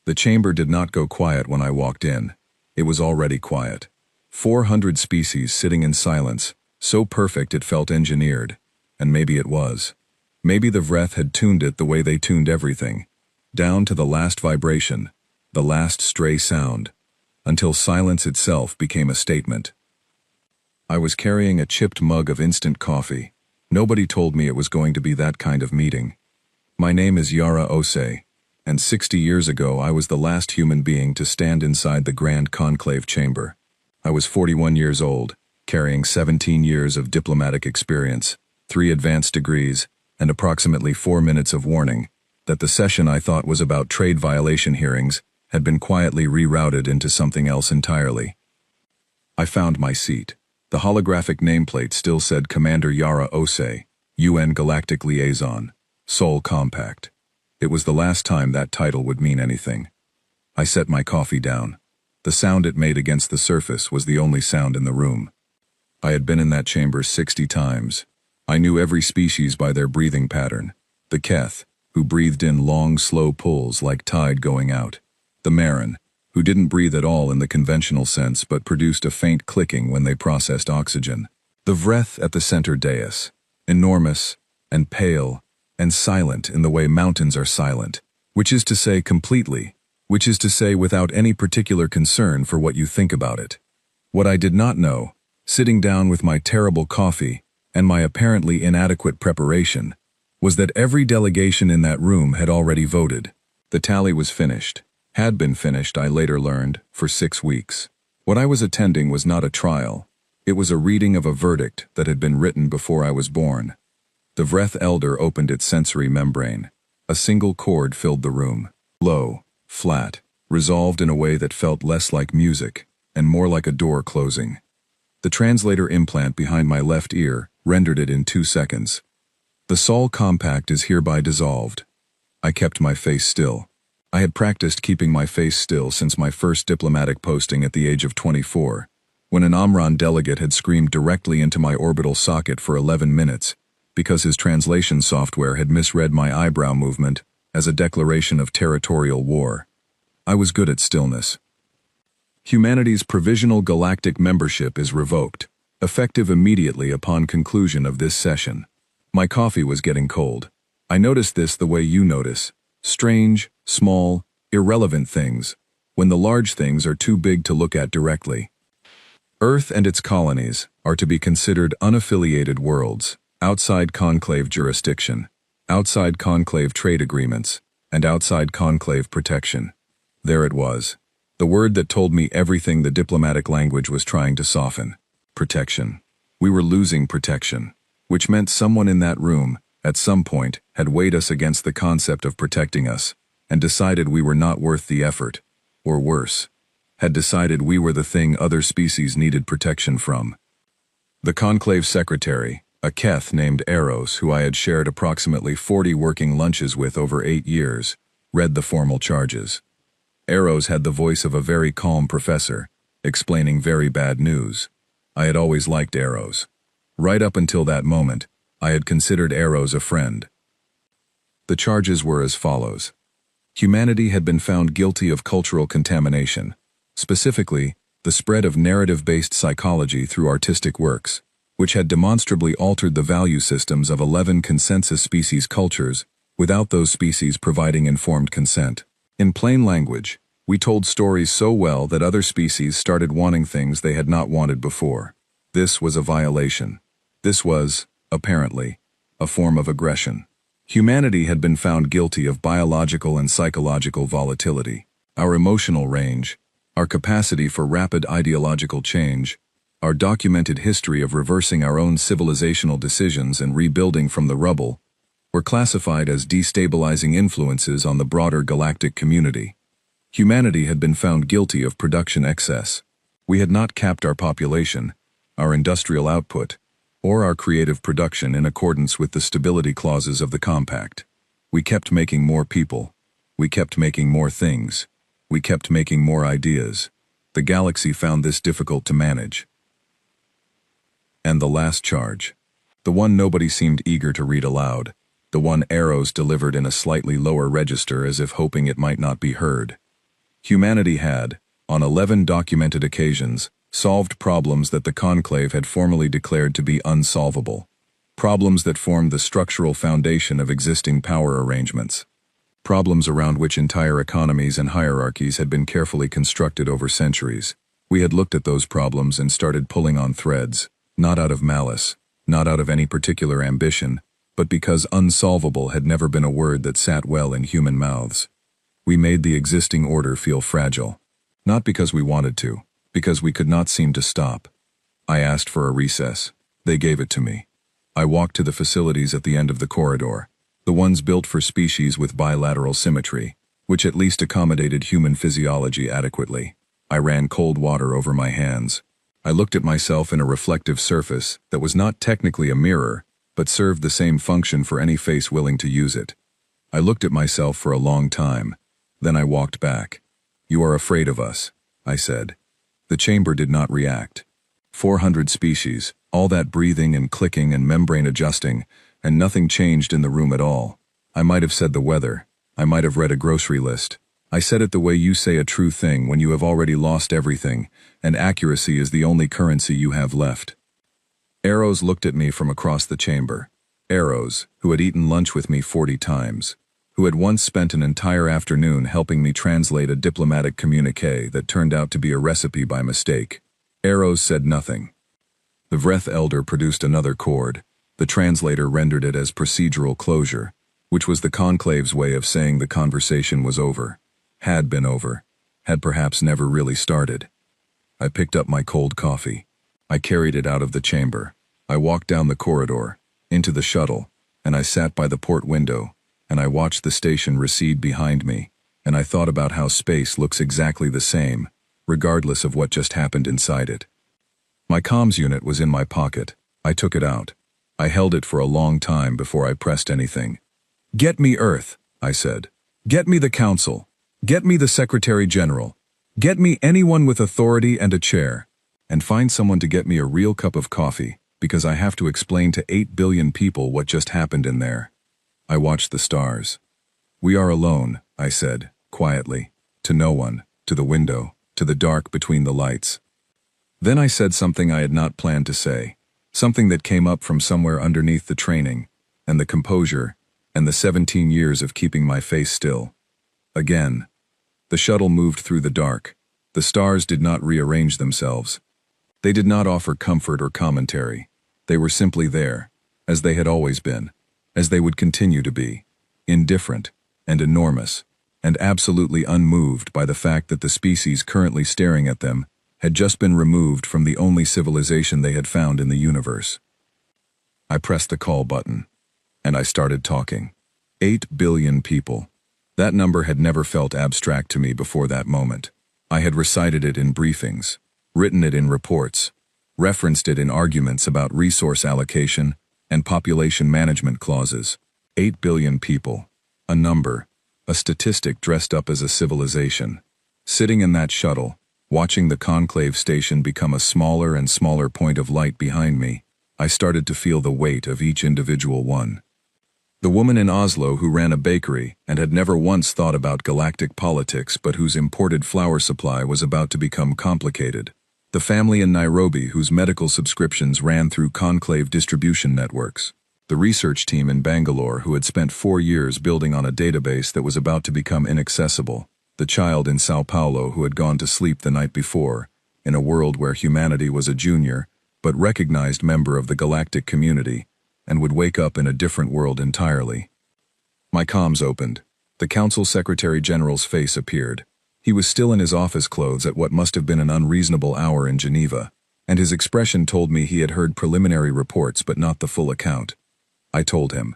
The chamber did not go quiet when I walked in. It was already quiet. 400 species sitting in silence, so perfect it felt engineered. And maybe it was. Maybe the Vreth had tuned it the way they tuned everything, down to the last vibration, the last stray sound, until silence itself became a statement. I was carrying a chipped mug of instant coffee. Nobody told me it was going to be that kind of meeting. My name is Yara Ose, and 60 years ago I was the last human being to stand inside the Grand Conclave chamber. I was 41 years old, carrying 17 years of diplomatic experience, 3 advanced degrees, and approximately 4 minutes of warning that the session I thought was about trade violation hearings had been quietly rerouted into something else entirely. I found my seat. The holographic nameplate still said Commander Yara Ose, UN Galactic Liaison, Sol Compact. It was the last time that title would mean anything. I set my coffee down. The sound it made against the surface was the only sound in the room. I had been in that chamber 60 times. I knew every species by their breathing pattern. The Keth, who breathed in long, slow pulls like tide going out. The Marin, who didn't breathe at all in the conventional sense but produced a faint clicking when they processed oxygen. The Vreth at the center dais, enormous and pale and silent in the way mountains are silent, which is to say completely, which is to say without any particular concern for what you think about it. What I did not know, sitting down with my terrible coffee and my apparently inadequate preparation, was that every delegation in that room had already voted. The tally was finished. Had been finished, I later learned, for 6 weeks. What I was attending was not a trial. It was a reading of a verdict that had been written before I was born. The Vreth Elder opened its sensory membrane. A single chord filled the room. Low, flat, resolved in a way that felt less like music and more like a door closing. The translator implant behind my left ear rendered it in 2 seconds. The Sol Compact is hereby dissolved. I kept my face still. I had practiced keeping my face still since my first diplomatic posting at the age of 24, when an Omron delegate had screamed directly into my orbital socket for 11 minutes because his translation software had misread my eyebrow movement as a declaration of territorial war. I was good at stillness. Humanity's provisional galactic membership is revoked, effective immediately upon conclusion of this session. My coffee was getting cold. I noticed this the way you notice. Strange, small, irrelevant things, when the large things are too big to look at directly. Earth and its colonies are to be considered unaffiliated worlds, outside conclave jurisdiction, outside conclave trade agreements, and outside conclave protection. There it was, the word that told me everything the diplomatic language was trying to soften. Protection. We were losing protection, which meant someone in that room, at some point, had weighed us against the concept of protecting us, and decided we were not worth the effort, or worse, had decided we were the thing other species needed protection from. The conclave secretary, a Keth named Eros who I had shared approximately 40 working lunches with over 8 years, read the formal charges. Eros had the voice of a very calm professor, explaining very bad news. I had always liked Eros. Right up until that moment, I had considered Eros a friend. The charges were as follows. Humanity had been found guilty of cultural contamination, specifically, the spread of narrative-based psychology through artistic works, which had demonstrably altered the value systems of 11 consensus species cultures without those species providing informed consent. In plain language, we told stories so well that other species started wanting things they had not wanted before. This was a violation. This was, apparently, a form of aggression. Humanity had been found guilty of biological and psychological volatility. Our emotional range, our capacity for rapid ideological change, our documented history of reversing our own civilizational decisions and rebuilding from the rubble, were classified as destabilizing influences on the broader galactic community. Humanity had been found guilty of production excess. We had not capped our population, our industrial output, or our creative production in accordance with the stability clauses of the compact. We kept making more people. We kept making more things. We kept making more ideas. The galaxy found this difficult to manage. And the last charge. The one nobody seemed eager to read aloud. The one Eros delivered in a slightly lower register as if hoping it might not be heard. Humanity had, on 11 documented occasions, solved problems that the conclave had formally declared to be unsolvable. Problems that formed the structural foundation of existing power arrangements. Problems around which entire economies and hierarchies had been carefully constructed over centuries. We had looked at those problems and started pulling on threads, not out of malice, not out of any particular ambition, but because unsolvable had never been a word that sat well in human mouths. We made the existing order feel fragile. Not because we wanted to, because we could not seem to stop. I asked for a recess. They gave it to me. I walked to the facilities at the end of the corridor, the ones built for species with bilateral symmetry, which at least accommodated human physiology adequately. I ran cold water over my hands. I looked at myself in a reflective surface that was not technically a mirror, but served the same function for any face willing to use it. I looked at myself for a long time. Then I walked back. "You are afraid of us," I said. The chamber did not react. 400 species, all that breathing and clicking and membrane adjusting, and nothing changed in the room at all. I might have said the weather. I might have read a grocery list. I said it the way you say a true thing when you have already lost everything, and accuracy is the only currency you have left. Arrows looked at me from across the chamber. Arrows, who had eaten lunch with me 40 times. Who had once spent an entire afternoon helping me translate a diplomatic communiqué that turned out to be a recipe by mistake. Arrows said nothing. The Vreth elder produced another chord. The translator rendered it as procedural closure, which was the conclave's way of saying the conversation was over, had been over, had perhaps never really started. I picked up my cold coffee. I carried it out of the chamber. I walked down the corridor, into the shuttle, and I sat by the port window, and I watched the station recede behind me, and I thought about how space looks exactly the same, regardless of what just happened inside it. My comms unit was in my pocket. I took it out. I held it for a long time before I pressed anything. "Get me Earth," I said. "Get me the Council. Get me the Secretary General. Get me anyone with authority and a chair. And find someone to get me a real cup of coffee, because I have to explain to 8 billion people what just happened in there." I watched the stars. "We are alone," I said, quietly, to no one, to the window, to the dark between the lights. Then I said something I had not planned to say, something that came up from somewhere underneath the training, and the composure, and the 17 years of keeping my face still. Again. The shuttle moved through the dark. The stars did not rearrange themselves. They did not offer comfort or commentary. They were simply there, as they had always been, as they would continue to be, indifferent, and enormous, and absolutely unmoved by the fact that the species currently staring at them had just been removed from the only civilization they had found in the universe. I pressed the call button, and I started talking. 8 billion people. That number had never felt abstract to me before that moment. I had recited it in briefings, written it in reports, referenced it in arguments about resource allocation and population management clauses. 8 billion people. A number, a statistic dressed up as a civilization. Sitting in that shuttle, watching the conclave station become a smaller and smaller point of light behind me, I started to feel the weight of each individual one. The woman in Oslo who ran a bakery and had never once thought about galactic politics but whose imported flour supply was about to become complicated. The family in Nairobi whose medical subscriptions ran through conclave distribution networks. The research team in Bangalore who had spent 4 years building on a database that was about to become inaccessible. The child in Sao Paulo who had gone to sleep the night before, in a world where humanity was a junior, but recognized member of the galactic community, and would wake up in a different world entirely. My comms opened. The Council Secretary General's face appeared. He was still in his office clothes at what must have been an unreasonable hour in Geneva, and his expression told me he had heard preliminary reports but not the full account. I told him.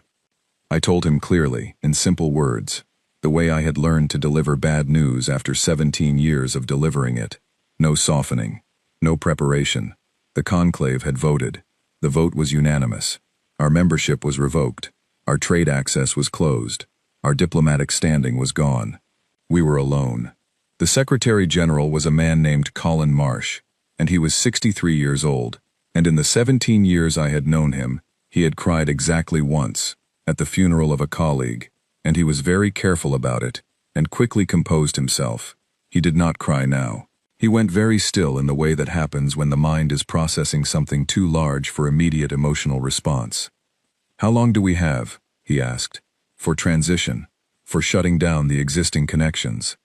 I told him clearly, in simple words, the way I had learned to deliver bad news after 17 years of delivering it. No softening. No preparation. The conclave had voted. The vote was unanimous. Our membership was revoked. Our trade access was closed. Our diplomatic standing was gone. We were alone. The Secretary General was a man named Colin Marsh, and he was 63 years old, and in the 17 years I had known him, he had cried exactly once, at the funeral of a colleague, and he was very careful about it, and quickly composed himself. He did not cry now. He went very still in the way that happens when the mind is processing something too large for immediate emotional response. "How long do we have?" he asked. "For transition. For shutting down the existing connections."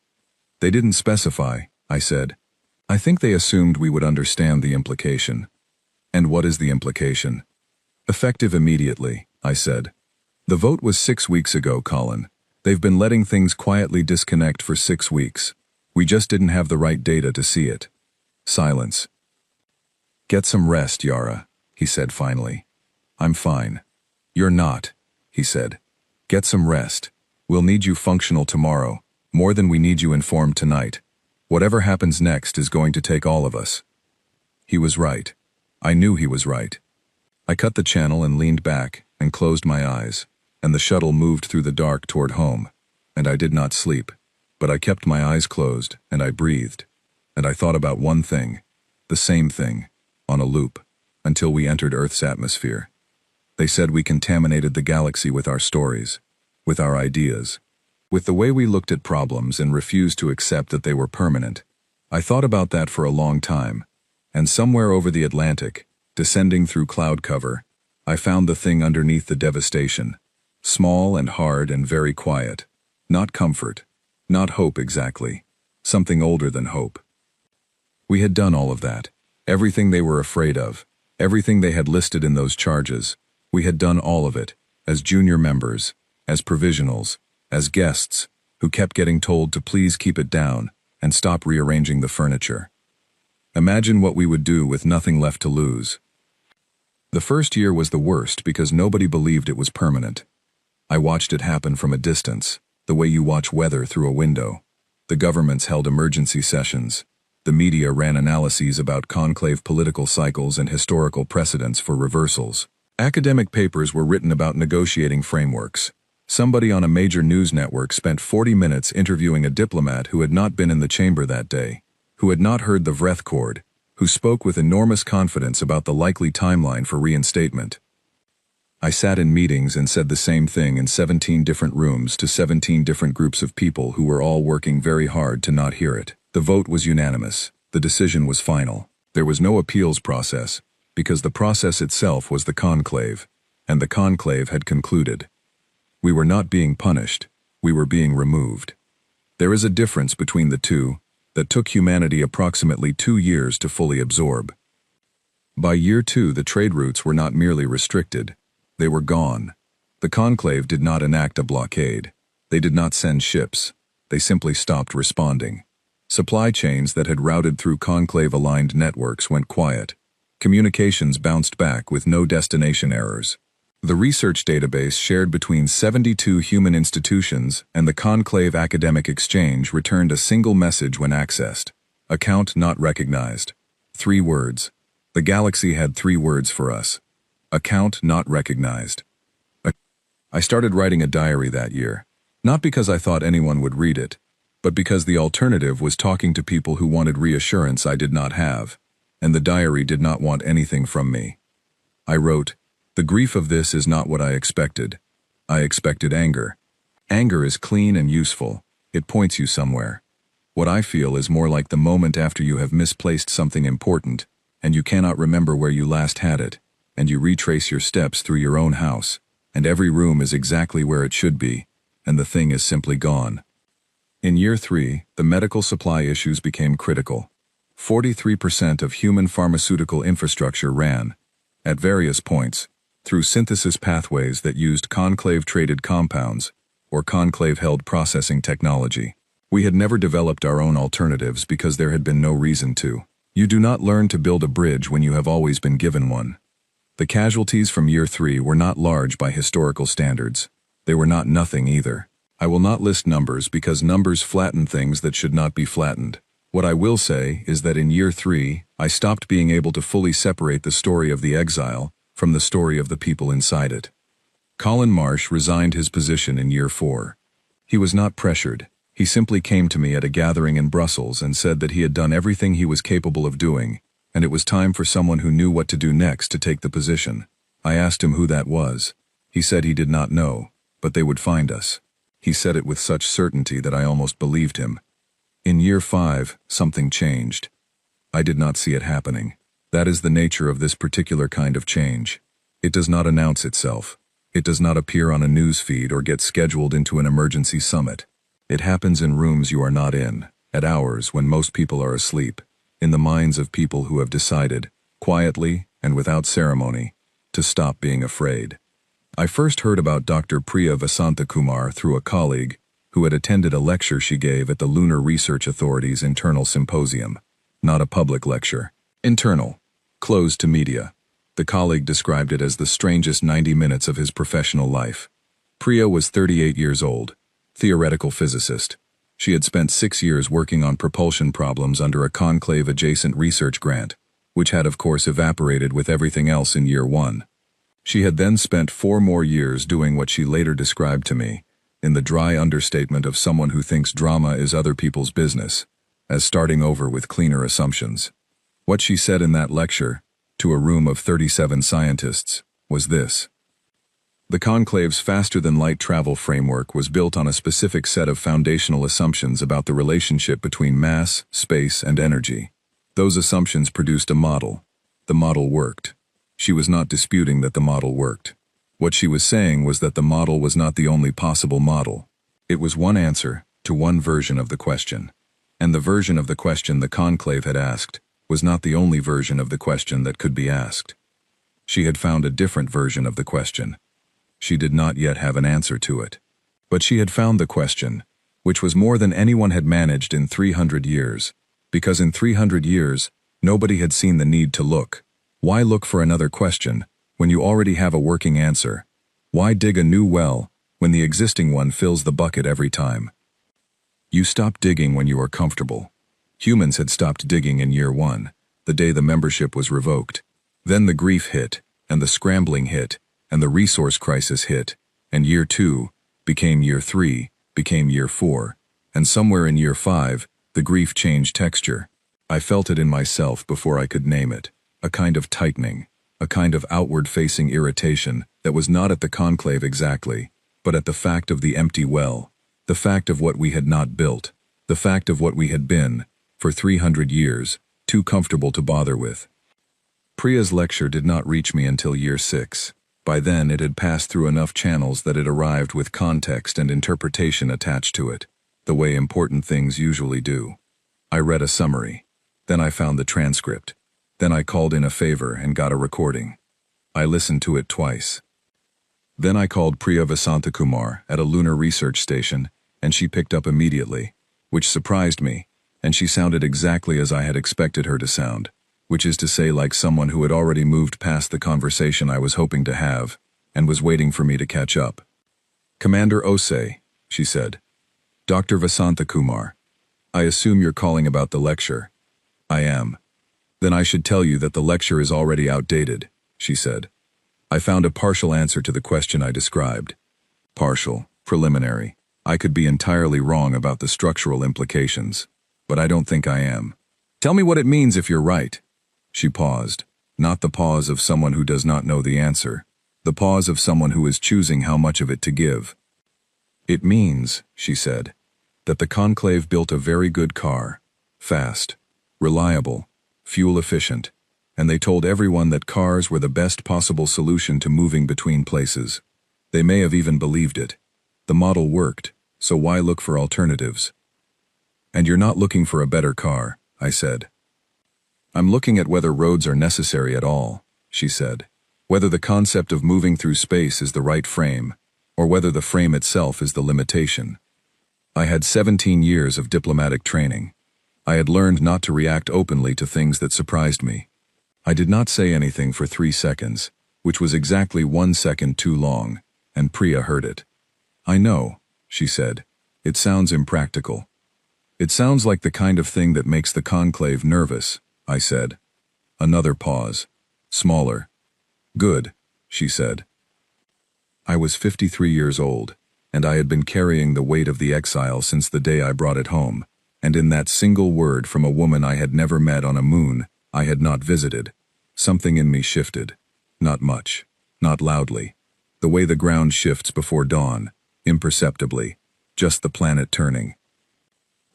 "They didn't specify," I said. "I think they assumed we would understand the implication." "And what is the implication?" "Effective immediately," I said. "The vote was 6 weeks ago, Colin. They've been letting things quietly disconnect for 6 weeks. We just didn't have the right data to see it." Silence. "Get some rest, Yara," he said finally. "I'm fine." "You're not," he said. "Get some rest. We'll need you functional tomorrow, more than we need you informed tonight. Whatever happens next is going to take all of us." He was right. I knew he was right. I cut the channel and leaned back and closed my eyes, and the shuttle moved through the dark toward home, and I did not sleep. But I kept my eyes closed, and I breathed, and I thought about one thing, the same thing, on a loop, until we entered Earth's atmosphere. They said we contaminated the galaxy with our stories, with our ideas, with the way we looked at problems and refused to accept that they were permanent. I thought about that for a long time, and somewhere over the Atlantic, descending through cloud cover, I found the thing underneath the devastation, small and hard and very quiet, not comfort. Not hope exactly. Something older than hope. We had done all of that. Everything they were afraid of. Everything they had listed in those charges. We had done all of it, as junior members, as provisionals, as guests, who kept getting told to please keep it down and stop rearranging the furniture. Imagine what we would do with nothing left to lose. The first year was the worst because nobody believed it was permanent. I watched it happen from a distance. The way you watch weather through a window. The governments held emergency sessions. The media ran analyses about conclave political cycles and historical precedents for reversals. Academic papers were written about negotiating frameworks. Somebody on a major news network spent 40 minutes interviewing a diplomat who had not been in the chamber that day, who had not heard the Vreth chord, who spoke with enormous confidence about the likely timeline for reinstatement. I sat in meetings and said the same thing in 17 different rooms to 17 different groups of people who were all working very hard to not hear it. The vote was unanimous. The decision was final. There was no appeals process, because the process itself was the conclave, and the conclave had concluded. We were not being punished. We were being removed. There is a difference between the two that took humanity approximately 2 years to fully absorb. By year 2, the trade routes were not merely restricted. They were gone. The conclave did not enact a blockade. They did not send ships. They simply stopped responding. Supply chains that had routed through conclave-aligned networks went quiet. Communications bounced back with no destination errors. The research database shared between 72 human institutions and the conclave academic exchange returned a single message when accessed. Account not recognized. 3 words. The galaxy had 3 words for us. Account not recognized. I started writing a diary that year, not because I thought anyone would read it, but because the alternative was talking to people who wanted reassurance I did not have, and the diary did not want anything from me. I wrote, "The grief of this is not what I expected. I expected anger. Anger is clean and useful. It points you somewhere. What I feel is more like the moment after you have misplaced something important, and you cannot remember where you last had it, and you retrace your steps through your own house, and every room is exactly where it should be, and the thing is simply gone." In year 3, the medical supply issues became critical. 43% of human pharmaceutical infrastructure ran, at various points, through synthesis pathways that used conclave-traded compounds or conclave-held processing technology. We had never developed our own alternatives because there had been no reason to. You do not learn to build a bridge when you have always been given one. The casualties from year 3 were not large by historical standards. They were not nothing either. I will not list numbers because numbers flatten things that should not be flattened. What I will say is that in year 3, I stopped being able to fully separate the story of the exile from the story of the people inside it. Colin Marsh resigned his position in year 4. He was not pressured. He simply came to me at a gathering in Brussels and said that he had done everything he was capable of doing, and it was time for someone who knew what to do next to take the position. I asked him who that was. He said he did not know, but they would find us. He said it with such certainty that I almost believed him. In year 5, something changed. I did not see it happening. That is the nature of this particular kind of change. It does not announce itself. It does not appear on a news feed or get scheduled into an emergency summit. It happens in rooms you are not in, at hours when most people are asleep, in the minds of people who have decided, quietly and without ceremony, to stop being afraid. I first heard about Dr. Priya Vasantakumar through a colleague who had attended a lecture she gave at the Lunar Research Authority's internal symposium. Not a public lecture. Internal. Closed to media. The colleague described it as the strangest 90 minutes of his professional life. Priya was 38 years old, theoretical physicist. She had spent 6 years working on propulsion problems under a conclave-adjacent research grant, which had of course evaporated with everything else in year 1. She had then spent 4 more years doing what she later described to me, in the dry understatement of someone who thinks drama is other people's business, as starting over with cleaner assumptions. What she said in that lecture, to a room of 37 scientists, was this. The conclave's faster-than-light travel framework was built on a specific set of foundational assumptions about the relationship between mass, space, and energy. Those assumptions produced a model. The model worked. She was not disputing that the model worked. What she was saying was that the model was not the only possible model. It was one answer to one version of the question. And the version of the question the conclave had asked was not the only version of the question that could be asked. She had found a different version of the question. She did not yet have an answer to it. But she had found the question, which was more than anyone had managed in 300 years, because in 300 years, nobody had seen the need to look. Why look for another question when you already have a working answer? Why dig a new well when the existing one fills the bucket every time? You stop digging when you are comfortable. Humans had stopped digging in year 1, the day the membership was revoked. Then the grief hit, and the scrambling hit, and the resource crisis hit, and year 2 became year 3, became year 4, and somewhere in year 5, the grief changed texture. I felt it in myself before I could name it, a kind of tightening, a kind of outward-facing irritation that was not at the conclave exactly, but at the fact of the empty well, the fact of what we had not built, the fact of what we had been, for 300 years, too comfortable to bother with. Priya's lecture did not reach me until year 6. By then it had passed through enough channels that it arrived with context and interpretation attached to it, the way important things usually do. I read a summary. Then I found the transcript. Then I called in a favor and got a recording. I listened to it twice. Then I called Priya Vasantakumar at a lunar research station, and she picked up immediately, which surprised me, and she sounded exactly as I had expected her to sound, which is to say like someone who had already moved past the conversation I was hoping to have, and was waiting for me to catch up. Commander Osei, she said. Dr. Vasantakumar, I assume you're calling about the lecture. I am. Then I should tell you that the lecture is already outdated, she said. I found a partial answer to the question I described. Partial, preliminary. I could be entirely wrong about the structural implications, but I don't think I am. Tell me what it means if you're right. She paused, not the pause of someone who does not know the answer, the pause of someone who is choosing how much of it to give. It means, she said, that the conclave built a very good car, fast, reliable, fuel-efficient, and they told everyone that cars were the best possible solution to moving between places. They may have even believed it. The model worked, so why look for alternatives? And you're not looking for a better car, I said. I'm looking at whether roads are necessary at all, she said, whether the concept of moving through space is the right frame, or whether the frame itself is the limitation. I had 17 years of diplomatic training. I had learned not to react openly to things that surprised me. I did not say anything for 3 seconds, which was exactly 1 second too long, and Priya heard it. I know, she said. It sounds impractical. It sounds like the kind of thing that makes the conclave nervous, I said. Another pause. Smaller. Good, she said. I was 53 years old, and I had been carrying the weight of the exile since the day I brought it home, and in that single word from a woman I had never met on a moon I had not visited, something in me shifted. Not much, not loudly. The way the ground shifts before dawn, imperceptibly, just the planet turning.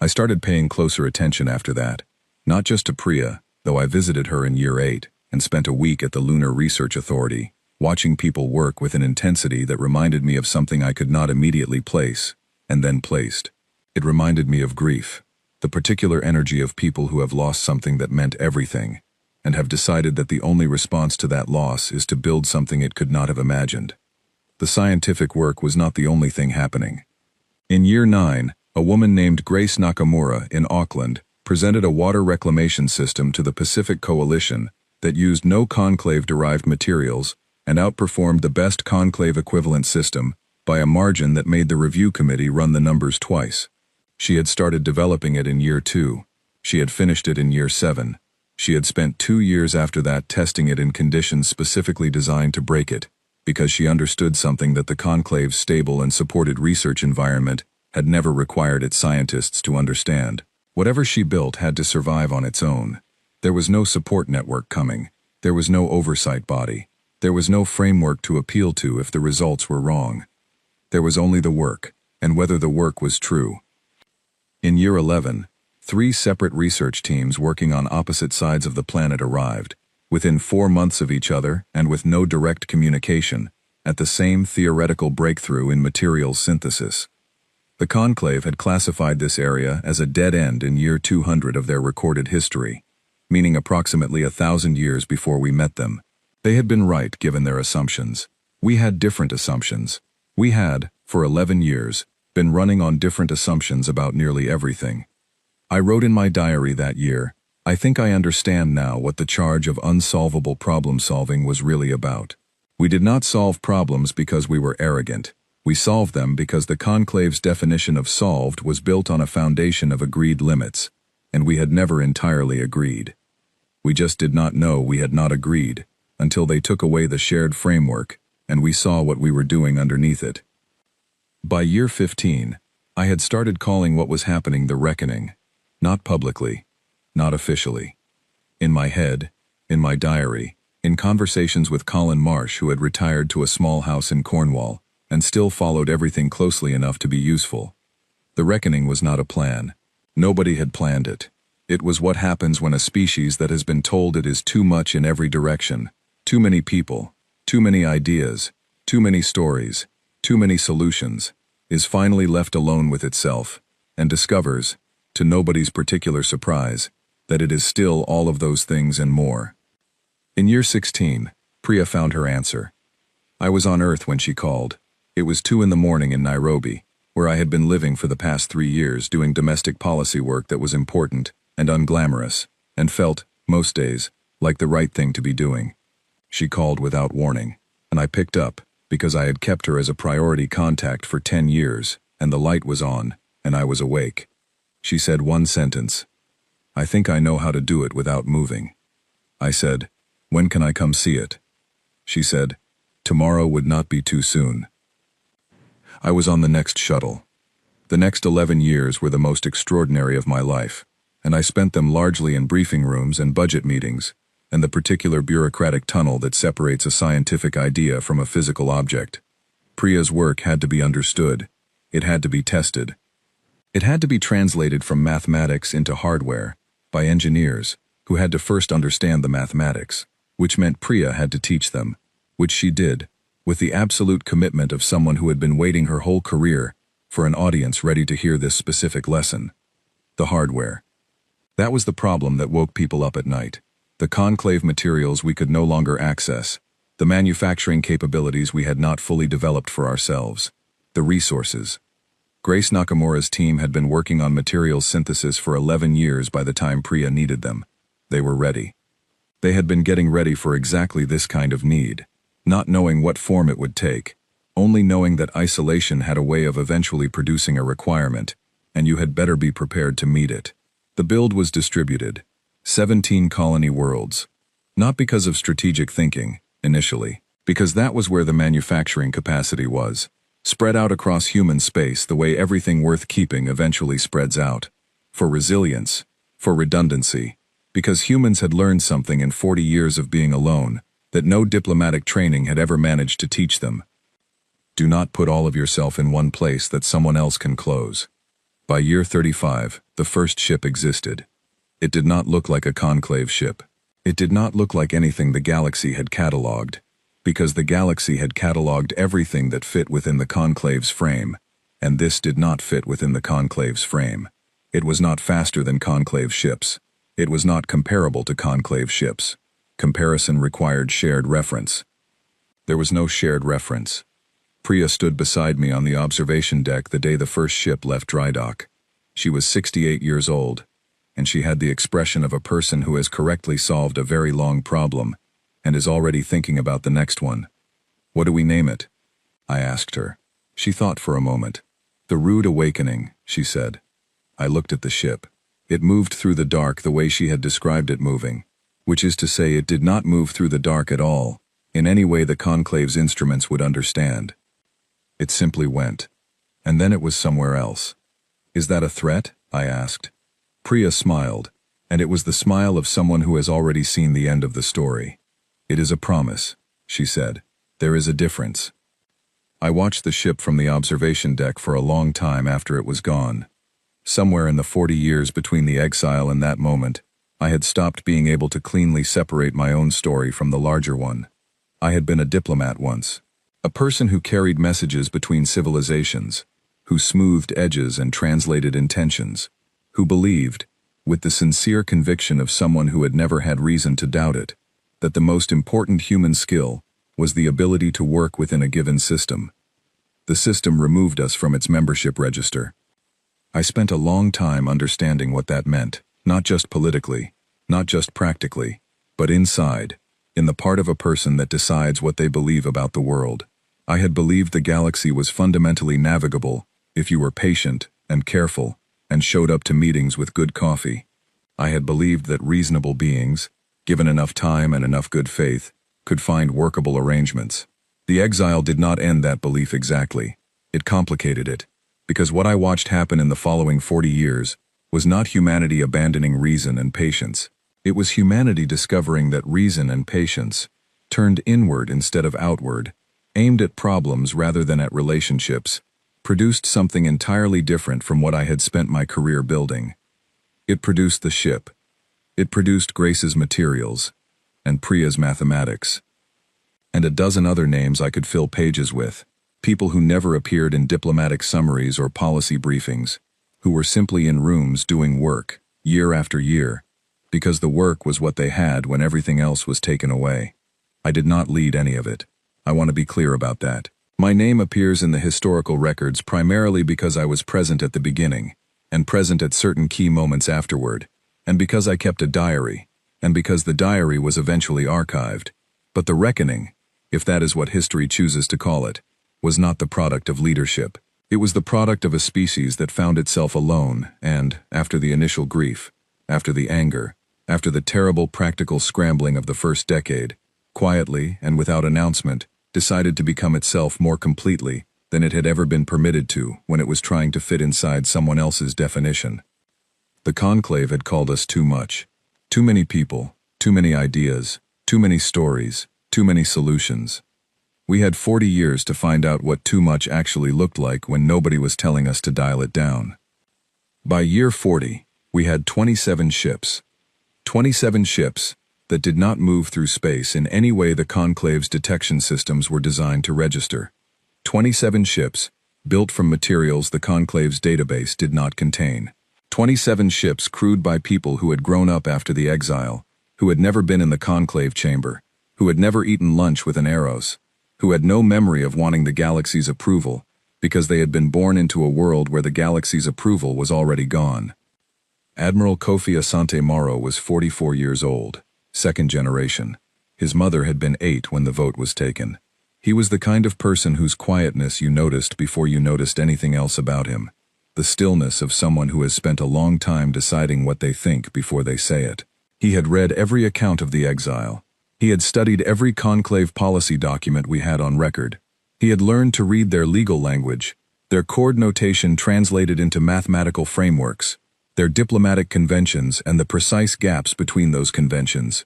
I started paying closer attention after that, not just to Priya, though I visited her in year 8 and spent a week at the Lunar Research Authority, watching people work with an intensity that reminded me of something I could not immediately place, and then placed. It reminded me of grief, the particular energy of people who have lost something that meant everything, and have decided that the only response to that loss is to build something it could not have imagined. The scientific work was not the only thing happening. In year 9, a woman named Grace Nakamura in Auckland presented a water reclamation system to the Pacific Coalition that used no conclave-derived materials and outperformed the best conclave equivalent system by a margin that made the review committee run the numbers twice. She had started developing it in year 2. She had finished it in year 7. She had spent 2 years after that testing it in conditions specifically designed to break it, because she understood something that the conclave's stable and supported research environment had never required its scientists to understand. Whatever she built had to survive on its own. There was no support network coming. There was no oversight body. There was no framework to appeal to if the results were wrong. There was only the work, and whether the work was true. In year 11, 3 separate research teams working on opposite sides of the planet arrived, within 4 months of each other and with no direct communication, at the same theoretical breakthrough in materials synthesis. The conclave had classified this area as a dead end in year 200 of their recorded history, meaning approximately 1,000 years before we met them. They had been right given their assumptions. We had different assumptions. We had, for 11 years, been running on different assumptions about nearly everything. I wrote in my diary that year, "I think I understand now what the charge of unsolvable problem-solving was really about. We did not solve problems because we were arrogant. We solved them because the conclave's definition of solved was built on a foundation of agreed limits, and we had never entirely agreed. We just did not know we had not agreed until they took away the shared framework and we saw what we were doing underneath it." By year 15, I had started calling what was happening the reckoning, not publicly, not officially. In my head, in my diary, in conversations with Colin Marsh, who had retired to a small house in Cornwall and still followed everything closely enough to be useful. The reckoning was not a plan. Nobody had planned it. It was what happens when a species that has been told it is too much in every direction, too many people, too many ideas, too many stories, too many solutions, is finally left alone with itself, and discovers, to nobody's particular surprise, that it is still all of those things and more. In year 16, Priya found her answer. I was on Earth when she called. It was 2 a.m. in Nairobi, where I had been living for the past 3 years doing domestic policy work that was important and unglamorous, and felt, most days, like the right thing to be doing. She called without warning, and I picked up, because I had kept her as a priority contact for 10 years, and the light was on, and I was awake. She said one sentence. "I think I know how to do it without moving." I said, "When can I come see it?" She said, "Tomorrow would not be too soon." I was on the next shuttle. The next 11 years were the most extraordinary of my life, and I spent them largely in briefing rooms and budget meetings, and the particular bureaucratic tunnel that separates a scientific idea from a physical object. Priya's work had to be understood. It had to be tested. It had to be translated from mathematics into hardware by engineers who had to first understand the mathematics, which meant Priya had to teach them, which she did, with the absolute commitment of someone who had been waiting her whole career for an audience ready to hear this specific lesson. The hardware. That was the problem that woke people up at night. The conclave materials we could no longer access, the manufacturing capabilities we had not fully developed for ourselves, the resources. Grace Nakamura's team had been working on materials synthesis for 11 years by the time Priya needed them. They were ready. They had been getting ready for exactly this kind of need, not knowing what form it would take, only knowing that isolation had a way of eventually producing a requirement, and you had better be prepared to meet it. The build was distributed. 17 colony worlds. Not because of strategic thinking, initially, because that was where the manufacturing capacity was. Spread out across human space the way everything worth keeping eventually spreads out. For resilience, for redundancy, because humans had learned something in 40 years of being alone that no diplomatic training had ever managed to teach them. Do not put all of yourself in one place that someone else can close. By year 35, the first ship existed. It did not look like a conclave ship. It did not look like anything the galaxy had catalogued, because the galaxy had catalogued everything that fit within the conclave's frame, and this did not fit within the conclave's frame. It was not faster than conclave ships. It was not comparable to conclave ships. Comparison required shared reference. There was no shared reference. Priya stood beside me on the observation deck the day the first ship left dry dock. She was 68 years old, and she had the expression of a person who has correctly solved a very long problem and is already thinking about the next one. "What do we name it?" I asked her. She thought for a moment. "The Rude Awakening," she said. I looked at the ship. It moved through the dark the way she had described it moving, which is to say it did not move through the dark at all, in any way the conclave's instruments would understand. It simply went. And then it was somewhere else. "Is that a threat?" I asked. Priya smiled, and it was the smile of someone who has already seen the end of the story. "It is a promise," she said. "There is a difference." I watched the ship from the observation deck for a long time after it was gone. Somewhere in the 40 years between the exile and that moment, I had stopped being able to cleanly separate my own story from the larger one. I had been a diplomat once, a person who carried messages between civilizations, who smoothed edges and translated intentions, who believed, with the sincere conviction of someone who had never had reason to doubt it, that the most important human skill was the ability to work within a given system. The system removed us from its membership register. I spent a long time understanding what that meant, not just politically, not just practically, but inside, in the part of a person that decides what they believe about the world. I had believed the galaxy was fundamentally navigable if you were patient and careful and showed up to meetings with good coffee. I had believed that reasonable beings, given enough time and enough good faith, could find workable arrangements. The exile did not end that belief exactly. It complicated it, because what I watched happen in the following 40 years was not humanity abandoning reason and patience. It was humanity discovering that reason and patience, turned inward instead of outward, aimed at problems rather than at relationships, produced something entirely different from what I had spent my career building. It produced the ship. It produced Grace's materials, and Priya's mathematics, and a dozen other names I could fill pages with, people who never appeared in diplomatic summaries or policy briefings, who were simply in rooms doing work, year after year, because the work was what they had when everything else was taken away. I did not lead any of it. I want to be clear about that. My name appears in the historical records primarily because I was present at the beginning, and present at certain key moments afterward, and because I kept a diary, and because the diary was eventually archived. But the reckoning, if that is what history chooses to call it, was not the product of leadership. It was the product of a species that found itself alone and, after the initial grief, after the anger, after the terrible practical scrambling of the first decade, quietly and without announcement, decided to become itself more completely than it had ever been permitted to when it was trying to fit inside someone else's definition. The conclave had called us too much. Too many people, too many ideas, too many stories, too many solutions. We had 40 years to find out what too much actually looked like when nobody was telling us to dial it down. By year 40, we had 27 ships. 27 ships that did not move through space in any way the conclave's detection systems were designed to register. 27 ships, built from materials the conclave's database did not contain. 27 ships crewed by people who had grown up after the exile, who had never been in the conclave chamber, who had never eaten lunch with an Eros, who had no memory of wanting the galaxy's approval, because they had been born into a world where the galaxy's approval was already gone. Admiral Kofi Asante Morrow was 44 years old, second generation. His mother had been 8 when the vote was taken. He was the kind of person whose quietness you noticed before you noticed anything else about him, the stillness of someone who has spent a long time deciding what they think before they say it. He had read every account of the exile. He had studied every conclave policy document we had on record. He had learned to read their legal language, their chord notation translated into mathematical frameworks, their diplomatic conventions and the precise gaps between those conventions.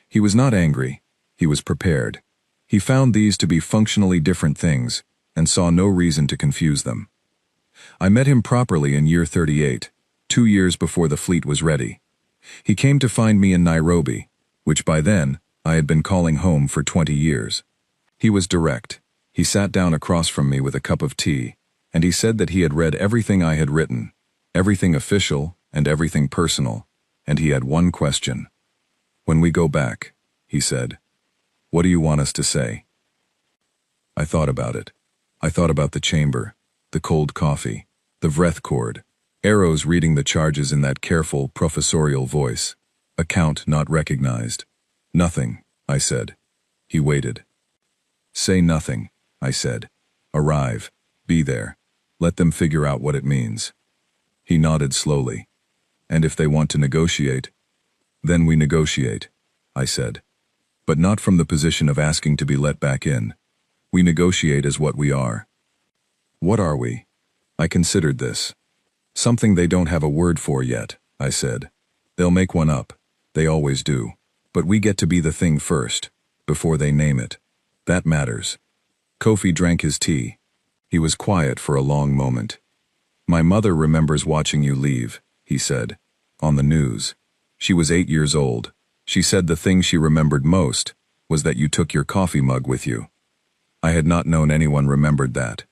He was not angry. He was prepared. He found these to be functionally different things and saw no reason to confuse them. I met him properly in year 38, 2 years before the fleet was ready. He came to find me in Nairobi, which by then I had been calling home for 20 years. He was direct. He sat down across from me with a cup of tea, and he said that he had read everything I had written, everything official and everything personal, and he had one question. "When we go back," he said, "what do you want us to say?" I thought about it. I thought about the chamber, the cold coffee, the breath cord, arrows reading the charges in that careful, professorial voice. Account not recognized. "Nothing," I said. He waited. "Say nothing," I said. "Arrive. Be there. Let them figure out what it means." He nodded slowly. "And if they want to negotiate?" "Then we negotiate," I said. "But not from the position of asking to be let back in. We negotiate as what we are." "What are we?" I considered this. "Something they don't have a word for yet," I said. "They'll make one up. They always do. But we get to be the thing first, before they name it. That matters." Kofi drank his tea. He was quiet for a long moment. "My mother remembers watching you leave," he said. "On the news. She was 8 years old. She said the thing she remembered most was that you took your coffee mug with you. I had not known anyone remembered that.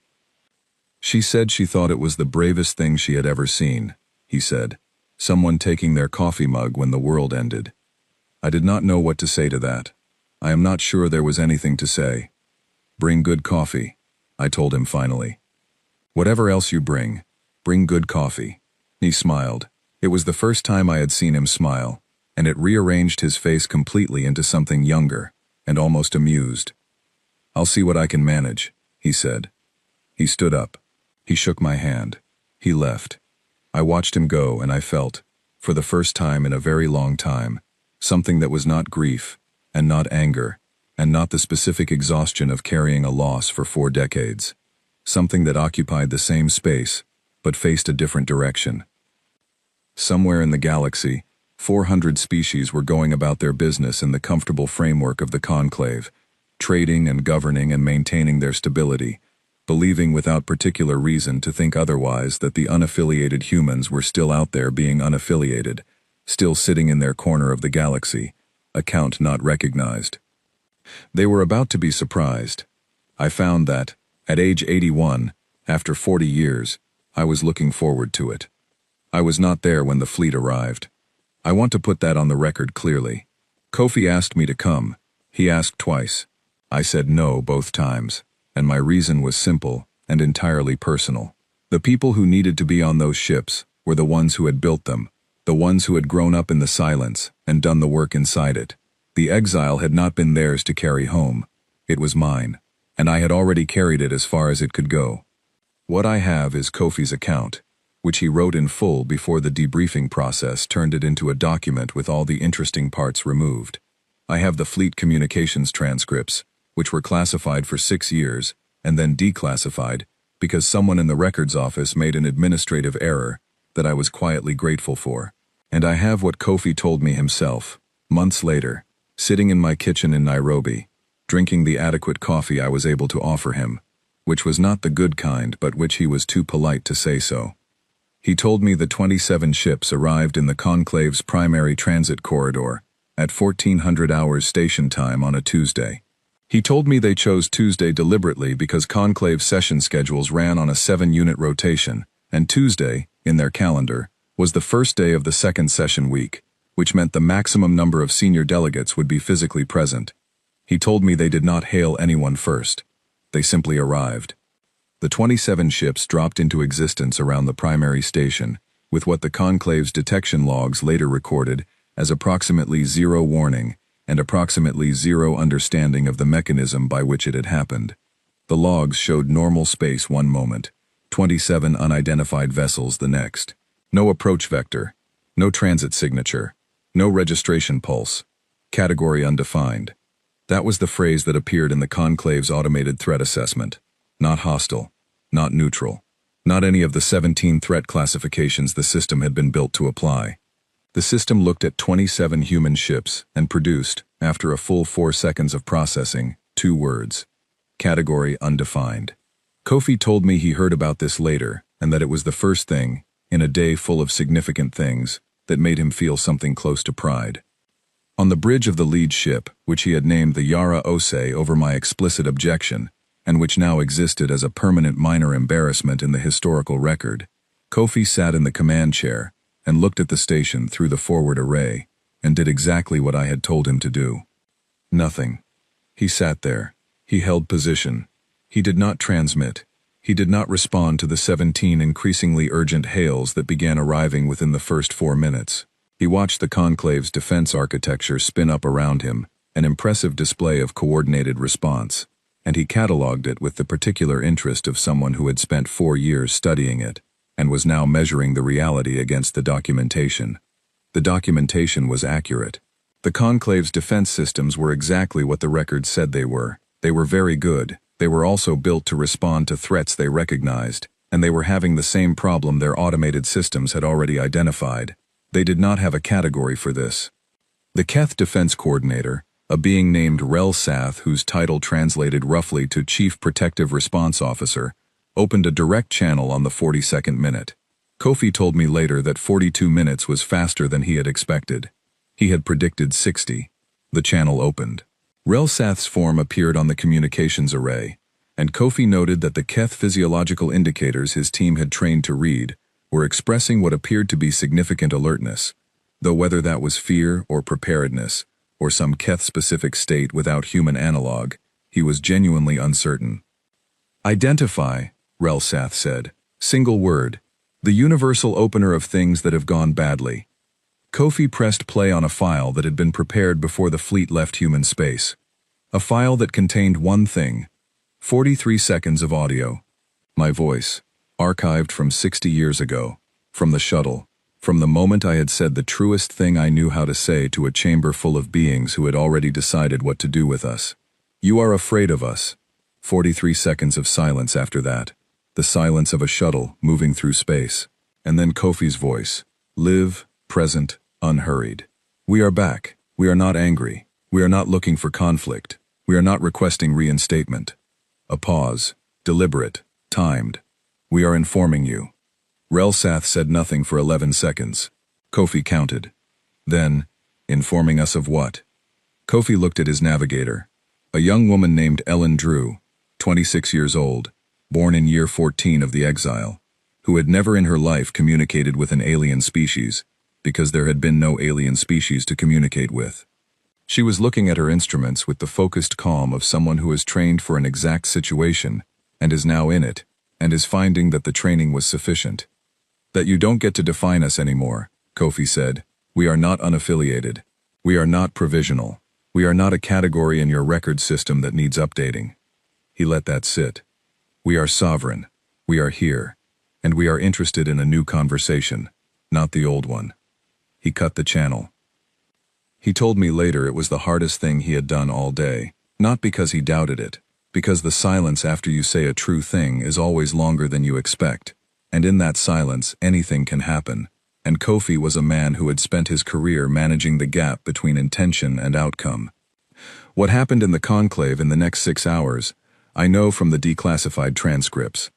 She said she thought it was the bravest thing she had ever seen," he said. "Someone taking their coffee mug when the world ended." I did not know what to say to that. I am not sure there was anything to say. "Bring good coffee," I told him finally. "Whatever else you bring good coffee." He smiled. It was the first time I had seen him smile, and it rearranged his face completely into something younger and almost amused. "I'll see what I can manage," he said. He stood up. He shook my hand. He left. I watched him go, and I felt, for the first time in a very long time, something that was not grief, and not anger, and not the specific exhaustion of carrying a loss for 4 decades. Something that occupied the same space, but faced a different direction. Somewhere in the galaxy, 400 species were going about their business in the comfortable framework of the conclave, trading and governing and maintaining their stability, believing without particular reason to think otherwise that the unaffiliated humans were still out there being unaffiliated, still sitting in their corner of the galaxy, account not recognized. They were about to be surprised. I found that, at age 81, after 40 years, I was looking forward to it. I was not there when the fleet arrived. I want to put that on the record clearly. Kofi asked me to come. He asked twice. I said no both times, and my reason was simple and entirely personal. The people who needed to be on those ships were the ones who had built them, the ones who had grown up in the silence and done the work inside it. The exile had not been theirs to carry home. It was mine, and I had already carried it as far as it could go. What I have is Kofi's account, which he wrote in full before the debriefing process turned it into a document with all the interesting parts removed. I have the fleet communications transcripts, which were classified for 6 years, and then declassified, because someone in the records office made an administrative error that I was quietly grateful for. And I have what Kofi told me himself, months later, sitting in my kitchen in Nairobi, drinking the adequate coffee I was able to offer him, which was not the good kind but which he was too polite to say so. He told me the 27 ships arrived in the conclave's primary transit corridor at 1400 hours station time on a Tuesday. He told me they chose Tuesday deliberately because conclave session schedules ran on a 7-unit rotation, and Tuesday, in their calendar, was the first day of the second session week, which meant the maximum number of senior delegates would be physically present. He told me they did not hail anyone first. They simply arrived. The 27 ships dropped into existence around the primary station, with what the conclave's detection logs later recorded as approximately 0 warning and approximately 0 understanding of the mechanism by which it had happened. The logs showed normal space one moment, 27 unidentified vessels the next. No approach vector, no transit signature, no registration pulse, category undefined. That was the phrase that appeared in the conclave's automated threat assessment. Not hostile, not neutral, not any of the 17 threat classifications the system had been built to apply. The system looked at 27 human ships and produced, after a full 4 seconds of processing, 2 words. Category undefined. Kofi told me he heard about this later, and that it was the first thing, in a day full of significant things, that made him feel something close to pride. On the bridge of the lead ship, which he had named the Yara Ose over my explicit objection, and which now existed as a permanent minor embarrassment in the historical record, Kofi sat in the command chair and looked at the station through the forward array, and did exactly what I had told him to do. Nothing. He sat there. He held position. He did not transmit. He did not respond to the 17 increasingly urgent hails that began arriving within the first 4 minutes. He watched the conclave's defense architecture spin up around him, an impressive display of coordinated response, and he catalogued it with the particular interest of someone who had spent 4 years studying it, and was now measuring the reality against the documentation. The documentation was accurate. The conclave's defense systems were exactly what the record said they were. They were very good. They were also built to respond to threats they recognized, and they were having the same problem their automated systems had already identified. They did not have a category for this. The Keth Defense Coordinator, a being named Rel Sath, whose title translated roughly to Chief Protective Response Officer, opened a direct channel on the 42nd minute. Kofi told me later that 42 minutes was faster than he had expected. He had predicted 60. The channel opened. Rel Sath's form appeared on the communications array, and Kofi noted that the Keth physiological indicators his team had trained to read were expressing what appeared to be significant alertness, though whether that was fear or preparedness, or some Keth-specific state without human analog, he was genuinely uncertain. Identify, Rel Sath said. Single word. The universal opener of things that have gone badly. Kofi pressed play on a file that had been prepared before the fleet left human space. A file that contained one thing. 43 seconds of audio. My voice. Archived from 60 years ago. From the shuttle. From the moment I had said the truest thing I knew how to say to a chamber full of beings who had already decided what to do with us. You are afraid of us. 43 seconds of silence after that. The silence of a shuttle moving through space. And then Kofi's voice. Live, present, unhurried. We are back. We are not angry. We are not looking for conflict. We are not requesting reinstatement. A pause. Deliberate. Timed. We are informing you. Rel Sath said nothing for 11 seconds. Kofi counted. Then, informing us of what? Kofi looked at his navigator. A young woman named Ellen Drew, 26 years old, born in year 14 of the Exile, who had never in her life communicated with an alien species, because there had been no alien species to communicate with. She was looking at her instruments with the focused calm of someone who is trained for an exact situation, and is now in it, and is finding that the training was sufficient. That you don't get to define us anymore, Kofi said. We are not unaffiliated. We are not provisional. We are not a category in your record system that needs updating. He let that sit. We are sovereign. We are here. And we are interested in a new conversation, not the old one. He cut the channel. He told me later it was the hardest thing he had done all day, not because he doubted it, because the silence after you say a true thing is always longer than you expect, and in that silence anything can happen, and Kofi was a man who had spent his career managing the gap between intention and outcome. What happened in the conclave in the next 6 hours, I know from the declassified transcripts.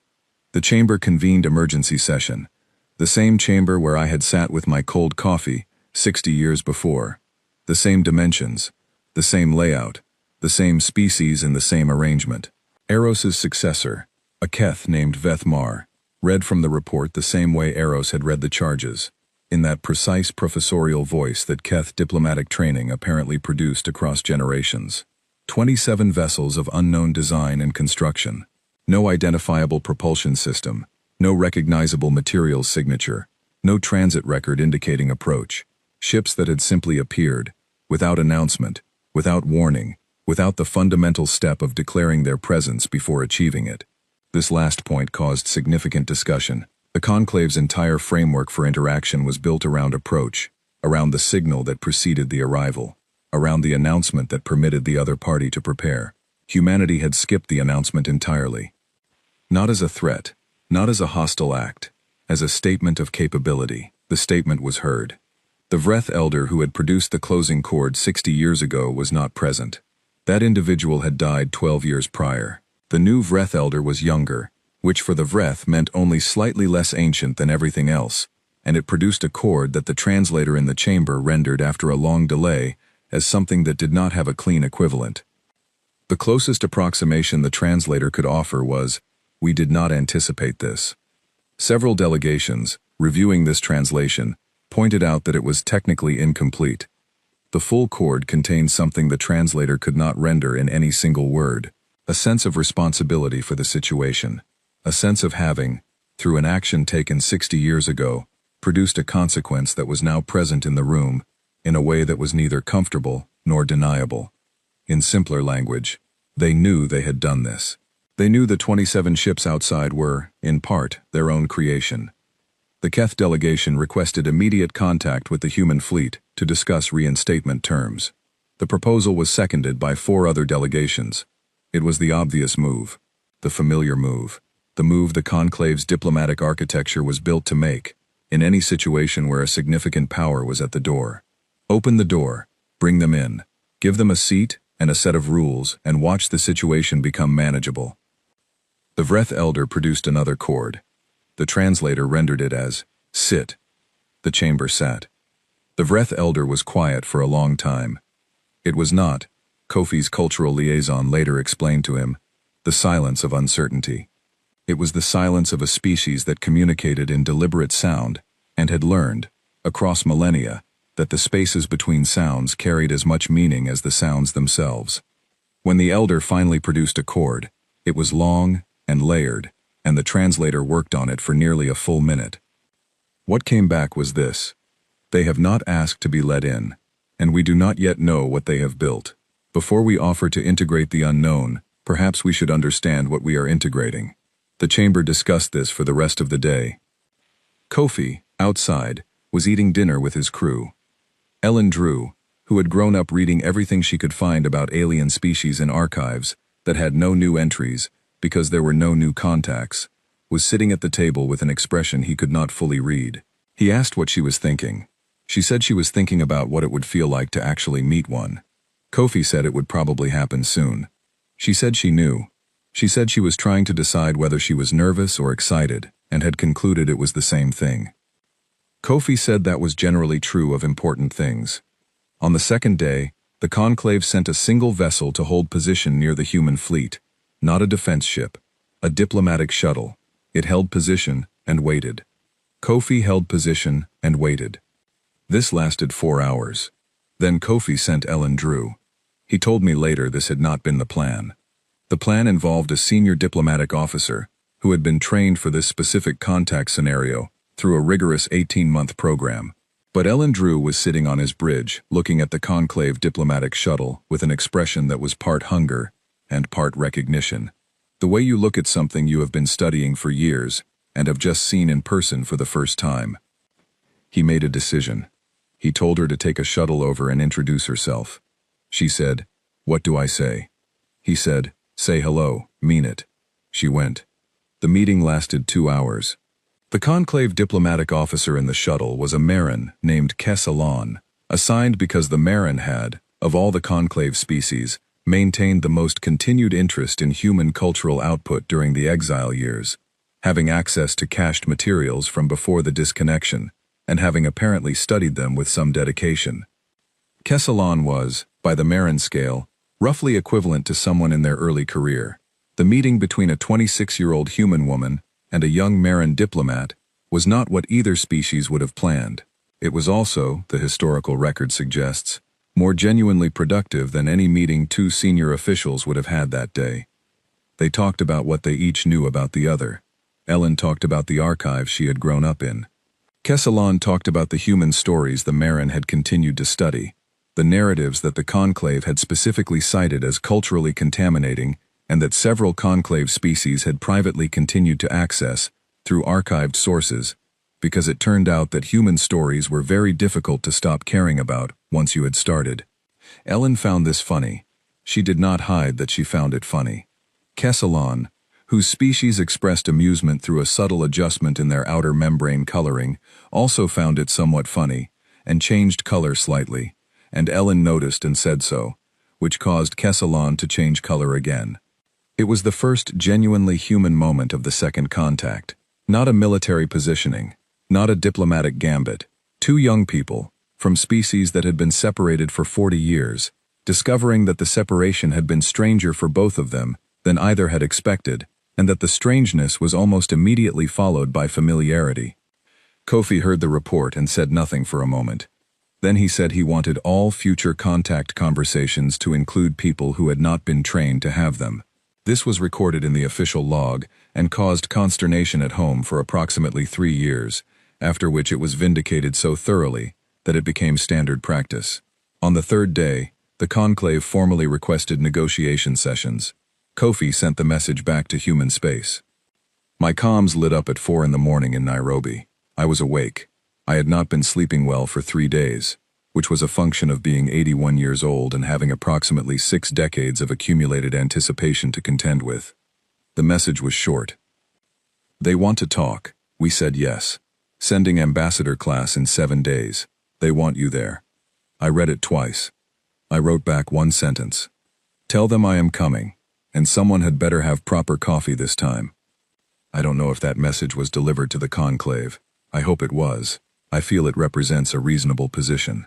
The chamber convened emergency session, the same chamber where I had sat with my cold coffee 60 years before, the same dimensions, the same layout, the same species in the same arrangement. Eros's successor, a Keth named Veth Mar, read from the report the same way Eros had read the charges, in that precise professorial voice that Keth diplomatic training apparently produced across generations. 27 vessels of unknown design and construction, no identifiable propulsion system, no recognizable materials signature, no transit record indicating approach, ships that had simply appeared, without announcement, without warning, without the fundamental step of declaring their presence before achieving it. This last point caused significant discussion. The conclave's entire framework for interaction was built around approach, around the signal that preceded the arrival, around the announcement that permitted the other party to prepare. Humanity had skipped the announcement entirely. Not as a threat, not as a hostile act, as a statement of capability. The statement was heard. The Vreth elder who had produced the closing chord 60 years ago was not present. That individual had died 12 years prior. The new Vreth elder was younger, which for the Vreth meant only slightly less ancient than everything else, and it produced a chord that the translator in the chamber rendered after a long delay as something that did not have a clean equivalent. The closest approximation the translator could offer was, "We did not anticipate this." Several delegations, reviewing this translation, pointed out that it was technically incomplete. The full chord contained something the translator could not render in any single word: a sense of responsibility for the situation, a sense of having, through an action taken 60 years ago, produced a consequence that was now present in the room, in a way that was neither comfortable nor deniable. In simpler language, they knew they had done this. They knew the 27 ships outside were, in part, their own creation. The Keth delegation requested immediate contact with the human fleet to discuss reinstatement terms. The proposal was seconded by 4 other delegations. It was the obvious move, the familiar move, the move the Conclave's diplomatic architecture was built to make, in any situation where a significant power was at the door. Open the door, bring them in, give them a seat and a set of rules, and watch the situation become manageable. The Vreth elder produced another chord. The translator rendered it as, "Sit." The chamber sat. The Vreth elder was quiet for a long time. It was not, Kofi's cultural liaison later explained to him, the silence of uncertainty. It was the silence of a species that communicated in deliberate sound and had learned, across millennia, that the spaces between sounds carried as much meaning as the sounds themselves. When the elder finally produced a chord, it was long and layered, and the translator worked on it for nearly a full minute. What came back was this: "They have not asked to be let in, and we do not yet know what they have built. Before we offer to integrate the unknown, perhaps we should understand what we are integrating." The chamber discussed this for the rest of the day. Kofi, outside, was eating dinner with his crew. Ellen Drew, who had grown up reading everything she could find about alien species in archives that had no new entries because there were no new contacts, was sitting at the table with an expression he could not fully read. He asked what she was thinking. She said she was thinking about what it would feel like to actually meet one. Kofi said it would probably happen soon. She said she knew. She said she was trying to decide whether she was nervous or excited, and had concluded it was the same thing. Kofi said that was generally true of important things. On the second day, the Conclave sent a single vessel to hold position near the human fleet, not a defense ship, a diplomatic shuttle. It held position and waited. Kofi held position and waited. This lasted 4 hours. Then Kofi sent Ellen Drew. He told me later this had not been the plan. The plan involved a senior diplomatic officer who had been trained for this specific contact scenario through a rigorous 18-month program. But Ellen Drew was sitting on his bridge, looking at the Conclave diplomatic shuttle with an expression that was part hunger and part recognition. The way you look at something you have been studying for years and have just seen in person for the first time. He made a decision. He told her to take a shuttle over and introduce herself. She said, "What do I say?" He said, "Say hello, mean it." She went. The meeting lasted 2 hours. The Conclave diplomatic officer in the shuttle was a Marin named Kessalon, assigned because the Marin had, of all the Conclave species, maintained the most continued interest in human cultural output during the exile years, having access to cached materials from before the disconnection, and having apparently studied them with some dedication. Kessalon was, by the Marin scale, roughly equivalent to someone in their early career. The meeting between a 26-year-old human woman and a young Marin diplomat was not what either species would have planned. It was also, the historical record suggests, more genuinely productive than any meeting 2 senior officials would have had that day. They talked about what they each knew about the other. Ellen talked about the archive she had grown up in. Kessalon talked about the human stories the Marin had continued to study, the narratives that the Conclave had specifically cited as culturally contaminating and that several Conclave species had privately continued to access through archived sources, because it turned out that human stories were very difficult to stop caring about once you had started. Ellen found this funny. She did not hide that she found it funny. Kessalon, whose species expressed amusement through a subtle adjustment in their outer membrane coloring, also found it somewhat funny, and changed color slightly, and Ellen noticed and said so, which caused Kessalon to change color again. It was the first genuinely human moment of the second contact. Not a military positioning, not a diplomatic gambit. Two young people, from species that had been separated for 40 years, discovering that the separation had been stranger for both of them than either had expected, and that the strangeness was almost immediately followed by familiarity. Kofi heard the report and said nothing for a moment. Then he said he wanted all future contact conversations to include people who had not been trained to have them. This was recorded in the official log and caused consternation at home for approximately 3 years, after which it was vindicated so thoroughly that it became standard practice. On the third day, the conclave formally requested negotiation sessions. Kofi sent the message back to human space. My comms lit up at 4 in the morning in Nairobi. I was awake. I had not been sleeping well for 3 days, which was a function of being 81 years old and having approximately 6 decades of accumulated anticipation to contend with. The message was short. They want to talk. We said yes. Sending ambassador class in 7 days. They want you there. I read it twice. I wrote back one sentence. Tell them I am coming, and someone had better have proper coffee this time. I don't know if that message was delivered to the conclave. I hope it was. I feel it represents a reasonable position.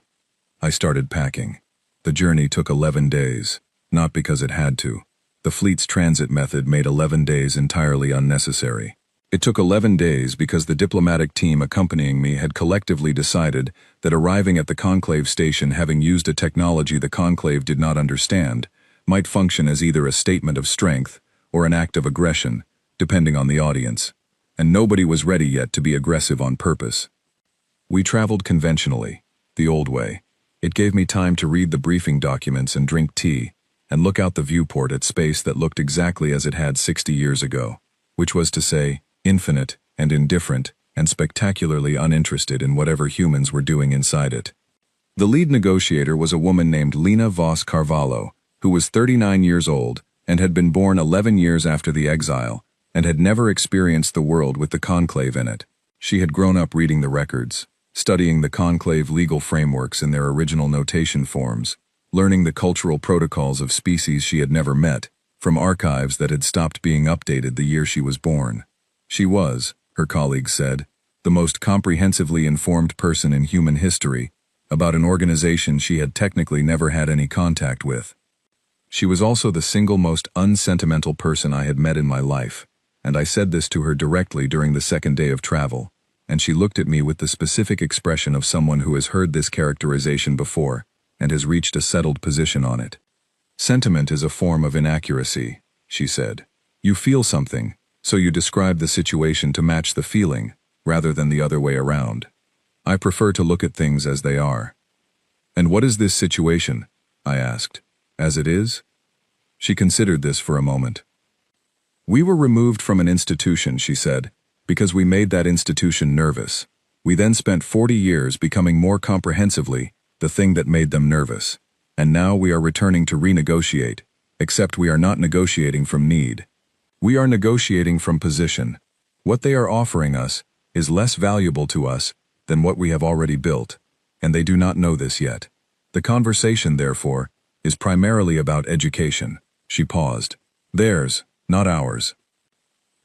I started packing. The journey took 11 days, not because it had to. The fleet's transit method made 11 days entirely unnecessary. It took 11 days because the diplomatic team accompanying me had collectively decided that arriving at the conclave station having used a technology the conclave did not understand might function as either a statement of strength or an act of aggression, depending on the audience, and nobody was ready yet to be aggressive on purpose. We traveled conventionally, the old way. It gave me time to read the briefing documents and drink tea, and look out the viewport at space that looked exactly as it had 60 years ago, which was to say, infinite and indifferent and spectacularly uninterested in whatever humans were doing inside it. The lead negotiator was a woman named Lina Vos Carvalho, who was 39 years old and had been born 11 years after the exile and had never experienced the world with the conclave in it. She had grown up reading the records, studying the conclave legal frameworks in their original notation forms, learning the cultural protocols of species she had never met, from archives that had stopped being updated the year she was born. She was, her colleagues said, the most comprehensively informed person in human history about an organization she had technically never had any contact with. She was also the single most unsentimental person I had met in my life, and I said this to her directly during the second day of travel, and she looked at me with the specific expression of someone who has heard this characterization before and has reached a settled position on it. Sentiment is a form of inaccuracy, she said. You feel something, so you describe the situation to match the feeling, rather than the other way around. I prefer to look at things as they are. And what is this situation? I asked. As it is? She considered this for a moment. We were removed from an institution, she said, because we made that institution nervous. We then spent 40 years becoming more comprehensively the thing that made them nervous. And now we are returning to renegotiate, except we are not negotiating from need. We are negotiating from position. What they are offering us is less valuable to us than what we have already built, and they do not know this yet. The conversation, therefore, is primarily about education. She paused. Theirs, not ours.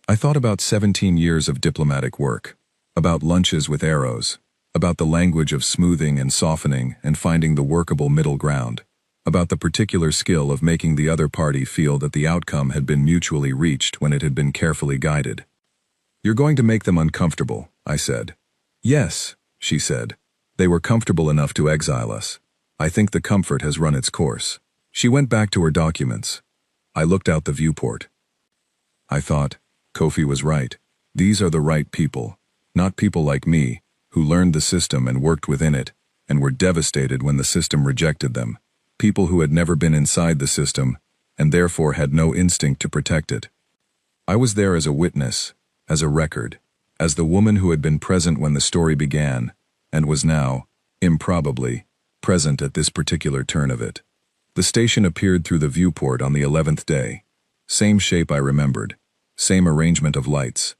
I thought about 17 years of diplomatic work, about lunches with arrows, about the language of smoothing and softening and finding the workable middle ground, about the particular skill of making the other party feel that the outcome had been mutually reached when it had been carefully guided. You're going to make them uncomfortable, I said. Yes, she said. They were comfortable enough to exile us. I think the comfort has run its course. She went back to her documents. I looked out the viewport. I thought, Kofi was right. These are the right people, not people like me, who learned the system and worked within it, and were devastated when the system rejected them. People who had never been inside the system, and therefore had no instinct to protect it. I was there as a witness, as a record, as the woman who had been present when the story began, and was now, improbably, present at this particular turn of it. The station appeared through the viewport on the 11th day. Same shape I remembered, same arrangement of lights,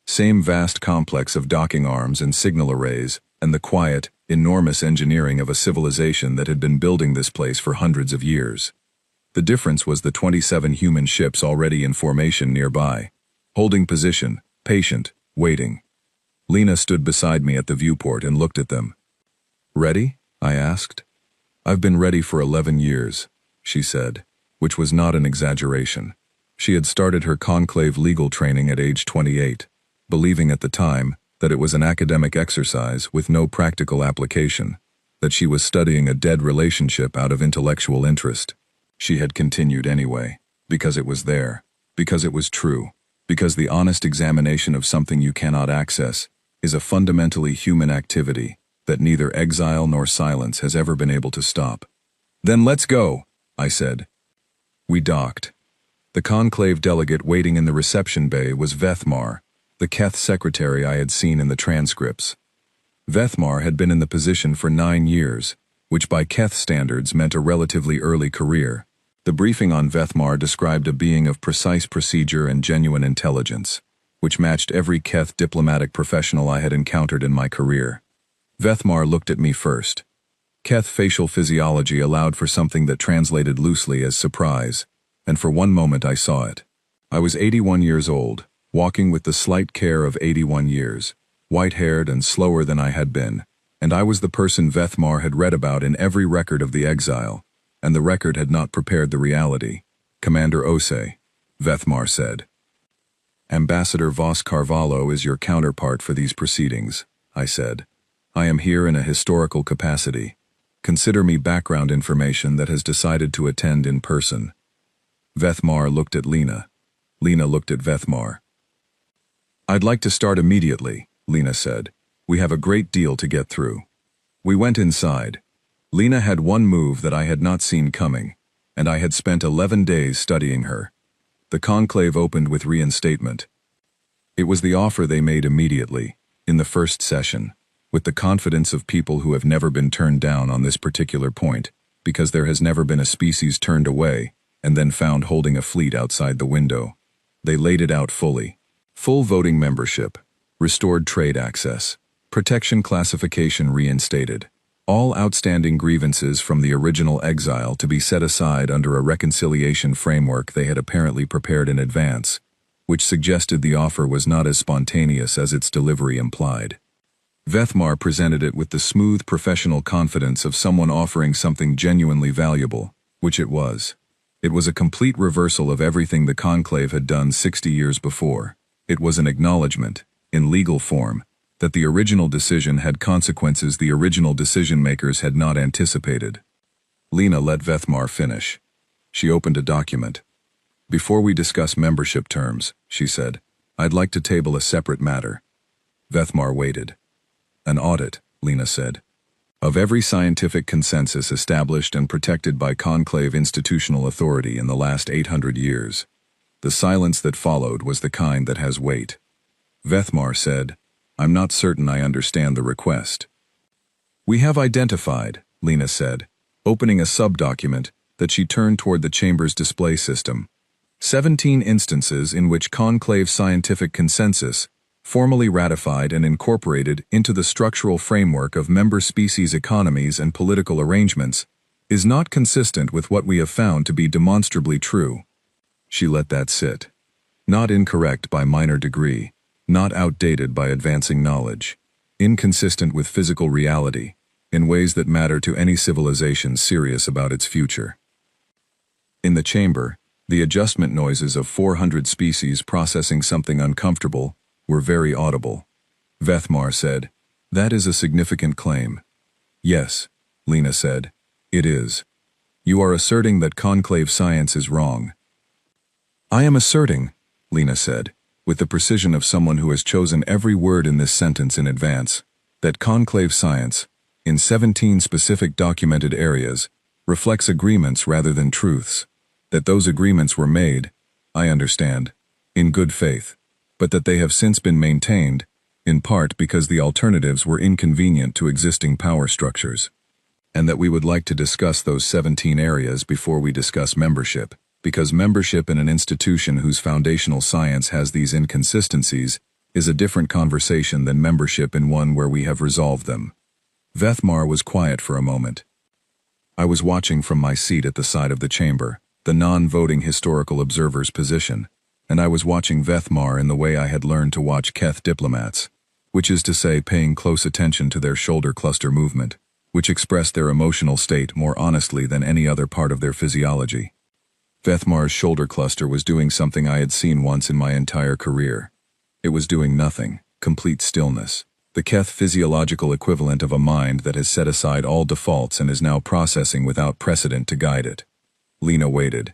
same vast complex of docking arms and signal arrays, and the quiet, enormous engineering of a civilization that had been building this place for hundreds of years. The difference was the 27 human ships already in formation nearby, holding position, patient, waiting. Lena stood beside me at the viewport and looked at them. "Ready?" I asked. "I've been ready for 11 years, she said, which was not an exaggeration. She had started her conclave legal training at age 28, believing at the time that it was an academic exercise with no practical application, that she was studying a dead relationship out of intellectual interest. She had continued anyway, because it was there, because it was true, because the honest examination of something you cannot access is a fundamentally human activity that neither exile nor silence has ever been able to stop. "Then let's go," I said. We docked. The conclave delegate waiting in the reception bay was Vethmar, the Keth secretary I had seen in the transcripts. Vethmar had been in the position for 9 years, which by Keth standards meant a relatively early career. The briefing on Vethmar described a being of precise procedure and genuine intelligence, which matched every Keth diplomatic professional I had encountered in my career. Vethmar looked at me first. Keth facial physiology allowed for something that translated loosely as surprise, and for one moment I saw it. I was 81 years old, walking with the slight care of 81 years, white-haired and slower than I had been, and I was the person Vethmar had read about in every record of the exile, and the record had not prepared the reality. "Commander Ose," Vethmar said. "Ambassador Vos Carvalho is your counterpart for these proceedings," I said. "I am here in a historical capacity. Consider me background information that has decided to attend in person." Vethmar looked at Lena. Lena looked at Vethmar. "I'd like to start immediately," Lena said. "We have a great deal to get through." We went inside. Lena had one move that I had not seen coming, and I had spent 11 days studying her. The conclave opened with reinstatement. It was the offer they made immediately, in the first session, with the confidence of people who have never been turned down on this particular point, because there has never been a species turned away and then found holding a fleet outside the window. They laid it out fully. Full voting membership, restored trade access, protection classification reinstated, all outstanding grievances from the original exile to be set aside under a reconciliation framework they had apparently prepared in advance, which suggested the offer was not as spontaneous as its delivery implied. Vethmar presented it with the smooth professional confidence of someone offering something genuinely valuable, which it was. It was a complete reversal of everything the conclave had done 60 years before. It was an acknowledgement, in legal form, that the original decision had consequences the original decision-makers had not anticipated. Lena let Vethmar finish. She opened a document. "Before we discuss membership terms," she said, "I'd like to table a separate matter." Vethmar waited. "An audit," Lena said, "of every scientific consensus established and protected by conclave institutional authority in the last 800 years. The silence that followed was the kind that has weight." Vethmar said, "I'm not certain I understand the request." "We have identified," Lena said, opening a sub-document that she turned toward the chamber's display system, 17 instances in which conclave scientific consensus, formally ratified and incorporated into the structural framework of member species economies and political arrangements, is not consistent with what we have found to be demonstrably true. She let that sit. Not incorrect by minor degree, not outdated by advancing knowledge, inconsistent with physical reality, in ways that matter to any civilization serious about its future. In the chamber, the adjustment noises of 400 species processing something uncomfortable were very audible. Vethmar said, "That is a significant claim." "Yes," Lena said, "it is. You are asserting that conclave science is wrong." "I am asserting," Lena said, with the precision of someone who has chosen every word in this sentence in advance, "that conclave science, in 17 specific documented areas, reflects agreements rather than truths, that those agreements were made, I understand, in good faith, but that they have since been maintained, in part because the alternatives were inconvenient to existing power structures, and that we would like to discuss those 17 areas before we discuss membership, because membership in an institution whose foundational science has these inconsistencies is a different conversation than membership in one where we have resolved them." Vethmar was quiet for a moment. I was watching from my seat at the side of the chamber. the non-voting historical observer's position, and I was watching Vethmar in the way I had learned to watch Keth diplomats, which is to say paying close attention to their shoulder cluster movement, which expressed their emotional state more honestly than any other part of their physiology. Vethmar's shoulder cluster was doing something I had seen once in my entire career. It was doing nothing, complete stillness, the Keth physiological equivalent of a mind that has set aside all defaults and is now processing without precedent to guide it. Lena waited.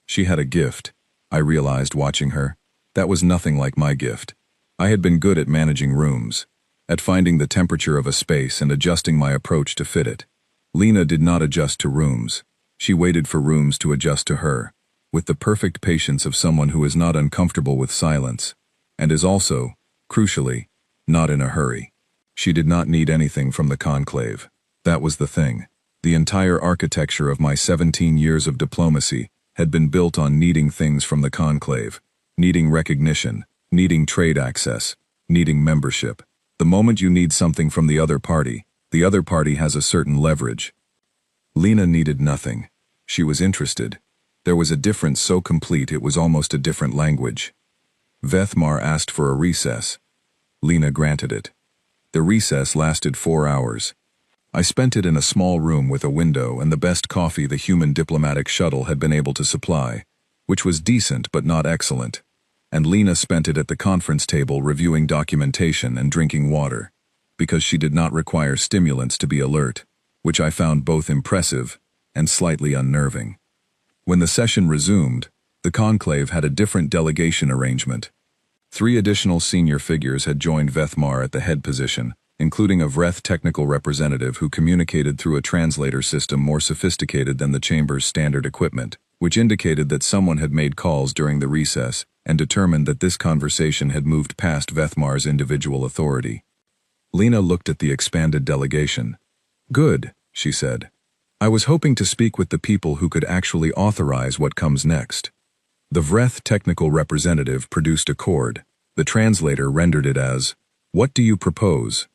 She had a gift, I realized watching her. That was nothing like my gift. I had been good at managing rooms, at finding the temperature of a space and adjusting my approach to fit it. Lena did not adjust to rooms. She waited for rooms to adjust to her, with the perfect patience of someone who is not uncomfortable with silence, and is also, crucially, not in a hurry. She did not need anything from the conclave. That was the thing. The entire architecture of my 17 years of diplomacy had been built on needing things from the conclave, needing recognition, needing trade access, needing membership. The moment you need something from the other party has a certain leverage. Lena needed nothing. She was interested. There was a difference so complete it was almost a different language. Vethmar asked for a recess. Lena granted it. The recess lasted 4 hours. I spent it in a small room with a window and the best coffee the human diplomatic shuttle had been able to supply, which was decent but not excellent, and Lena spent it at the conference table reviewing documentation and drinking water, because she did not require stimulants to be alert, which I found both impressive and slightly unnerving. When the session resumed, the conclave had a different delegation arrangement. 3 additional senior figures had joined Vethmar at the head position, including a Vreth technical representative who communicated through a translator system more sophisticated than the chamber's standard equipment, which indicated that someone had made calls during the recess and determined that this conversation had moved past Vethmar's individual authority. Lena looked at the expanded delegation. "Good," she said. "I was hoping to speak with the people who could actually authorize what comes next." The Vreth technical representative produced a chord. The translator rendered it as, "What do you propose?"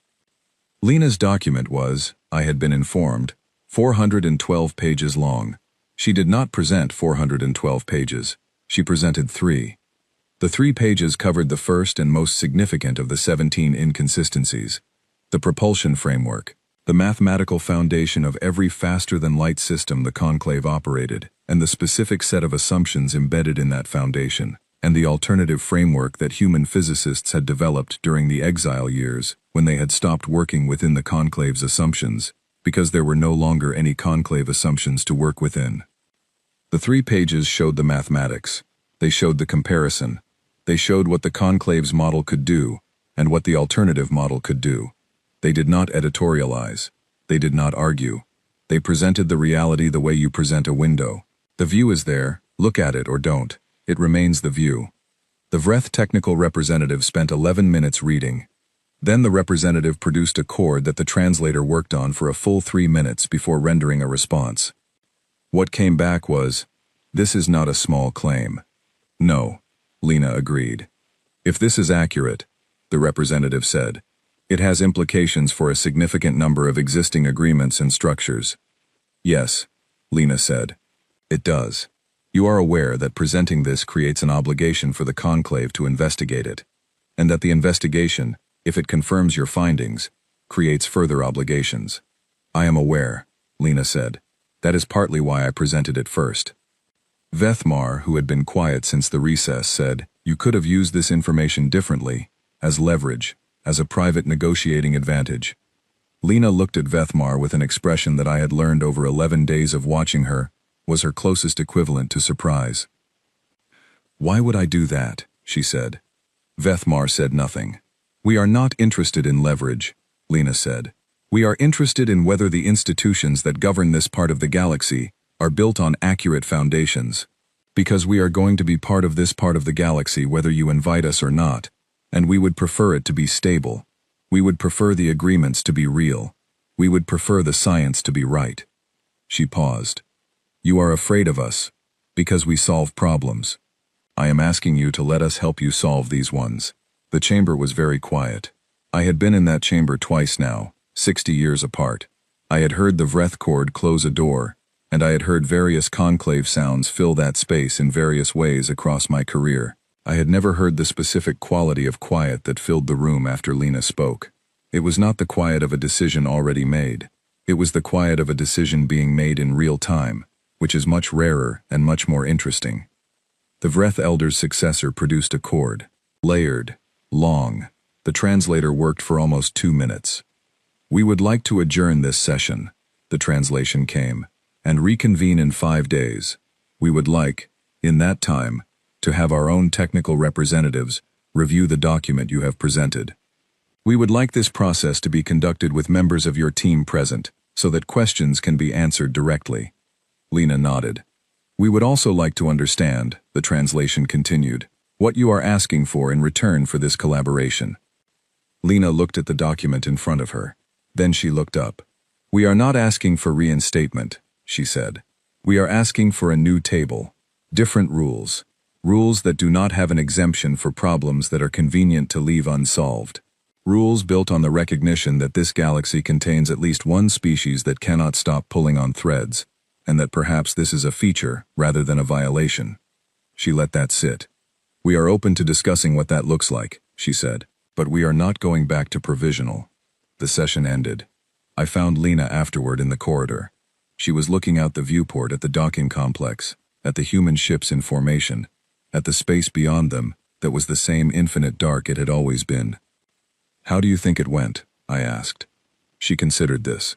Lena's document was, I had been informed, 412 pages long. She did not present 412 pages. She presented 3. The 3 pages covered the first and most significant of the 17 inconsistencies: the propulsion framework, the mathematical foundation of every faster-than-light system the conclave operated, and the specific set of assumptions embedded in that foundation, and the alternative framework that human physicists had developed during the exile years when they had stopped working within the conclave's assumptions, because there were no longer any conclave assumptions to work within. The 3 pages showed the mathematics. They showed the comparison. They showed what the conclave's model could do, and what the alternative model could do. They did not editorialize. They did not argue. They presented the reality the way you present a window. The view is there, look at it or don't. It remains the view. The Vreth technical representative spent 11 minutes reading. Then the representative produced a chord that the translator worked on for a full 3 minutes before rendering a response. What came back was, "This is not a small claim." "No," Lena agreed. "If this is accurate," the representative said, "it has implications for a significant number of existing agreements and structures." "Yes," Lena said, "it does. You are aware that presenting this creates an obligation for the conclave to investigate it, and that the investigation, if it confirms your findings, creates further obligations." "I am aware," Lena said. "That is partly why I presented it first." Vethmar, who had been quiet since the recess, said, "You could have used this information differently, as leverage, as a private negotiating advantage." Lena looked at Vethmar with an expression that I had learned over 11 days of watching her was her closest equivalent to surprise. "Why would I do that?" she said. Vethmar said nothing. "We are not interested in leverage," Lena said. "We are interested in whether the institutions that govern this part of the galaxy are built on accurate foundations. Because we are going to be part of this part of the galaxy whether you invite us or not, and we would prefer it to be stable. We would prefer the agreements to be real. We would prefer the science to be right." She paused. "You are afraid of us, because we solve problems. I am asking you to let us help you solve these ones." The chamber was very quiet. I had been in that chamber twice now, 60 years apart. I had heard the Vreth chord close a door, and I had heard various conclave sounds fill that space in various ways across my career. I had never heard the specific quality of quiet that filled the room after Lena spoke. It was not the quiet of a decision already made. It was the quiet of a decision being made in real time, which is much rarer and much more interesting. The Vreth Elder's successor produced a chord. Layered. Long. The translator worked for almost 2 minutes. "We would like to adjourn this session," the translation came, "and reconvene in 5 days. We would like, in that time, to have our own technical representatives review the document you have presented. We would like this process to be conducted with members of your team present, so that questions can be answered directly." Lena nodded. "We would also like to understand," the translation continued, "what you are asking for in return for this collaboration." Lena looked at the document in front of her. Then she looked up. "We are not asking for reinstatement," she said. "We are asking for a new table. Different rules. Rules that do not have an exemption for problems that are convenient to leave unsolved. Rules built on the recognition that this galaxy contains at least one species that cannot stop pulling on threads, and that perhaps this is a feature rather than a violation." She let that sit. "We are open to discussing what that looks like," she said, "but we are not going back to provisional." The session ended. I found Lena afterward in the corridor. She was looking out the viewport at the docking complex, at the human ships in formation, at the space beyond them that was the same infinite dark it had always been. "How do you think it went?" I asked. She considered this.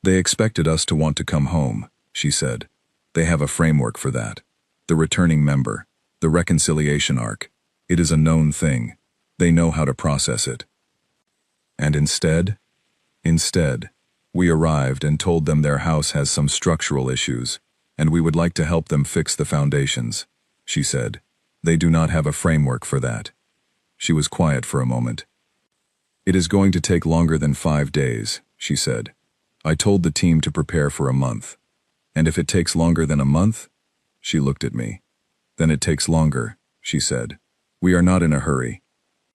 "They expected us to want to come home," she said. "They have a framework for that. The returning member, the reconciliation arc. It is a known thing. They know how to process it." "And instead?" "Instead, we arrived and told them their house has some structural issues, and we would like to help them fix the foundations," she said. "They do not have a framework for that." She was quiet for a moment. "It is going to take longer than 5 days," she said. "I told the team to prepare for a month. And if it takes longer than a month?" She looked at me. "Then it takes longer," she said. "We are not in a hurry.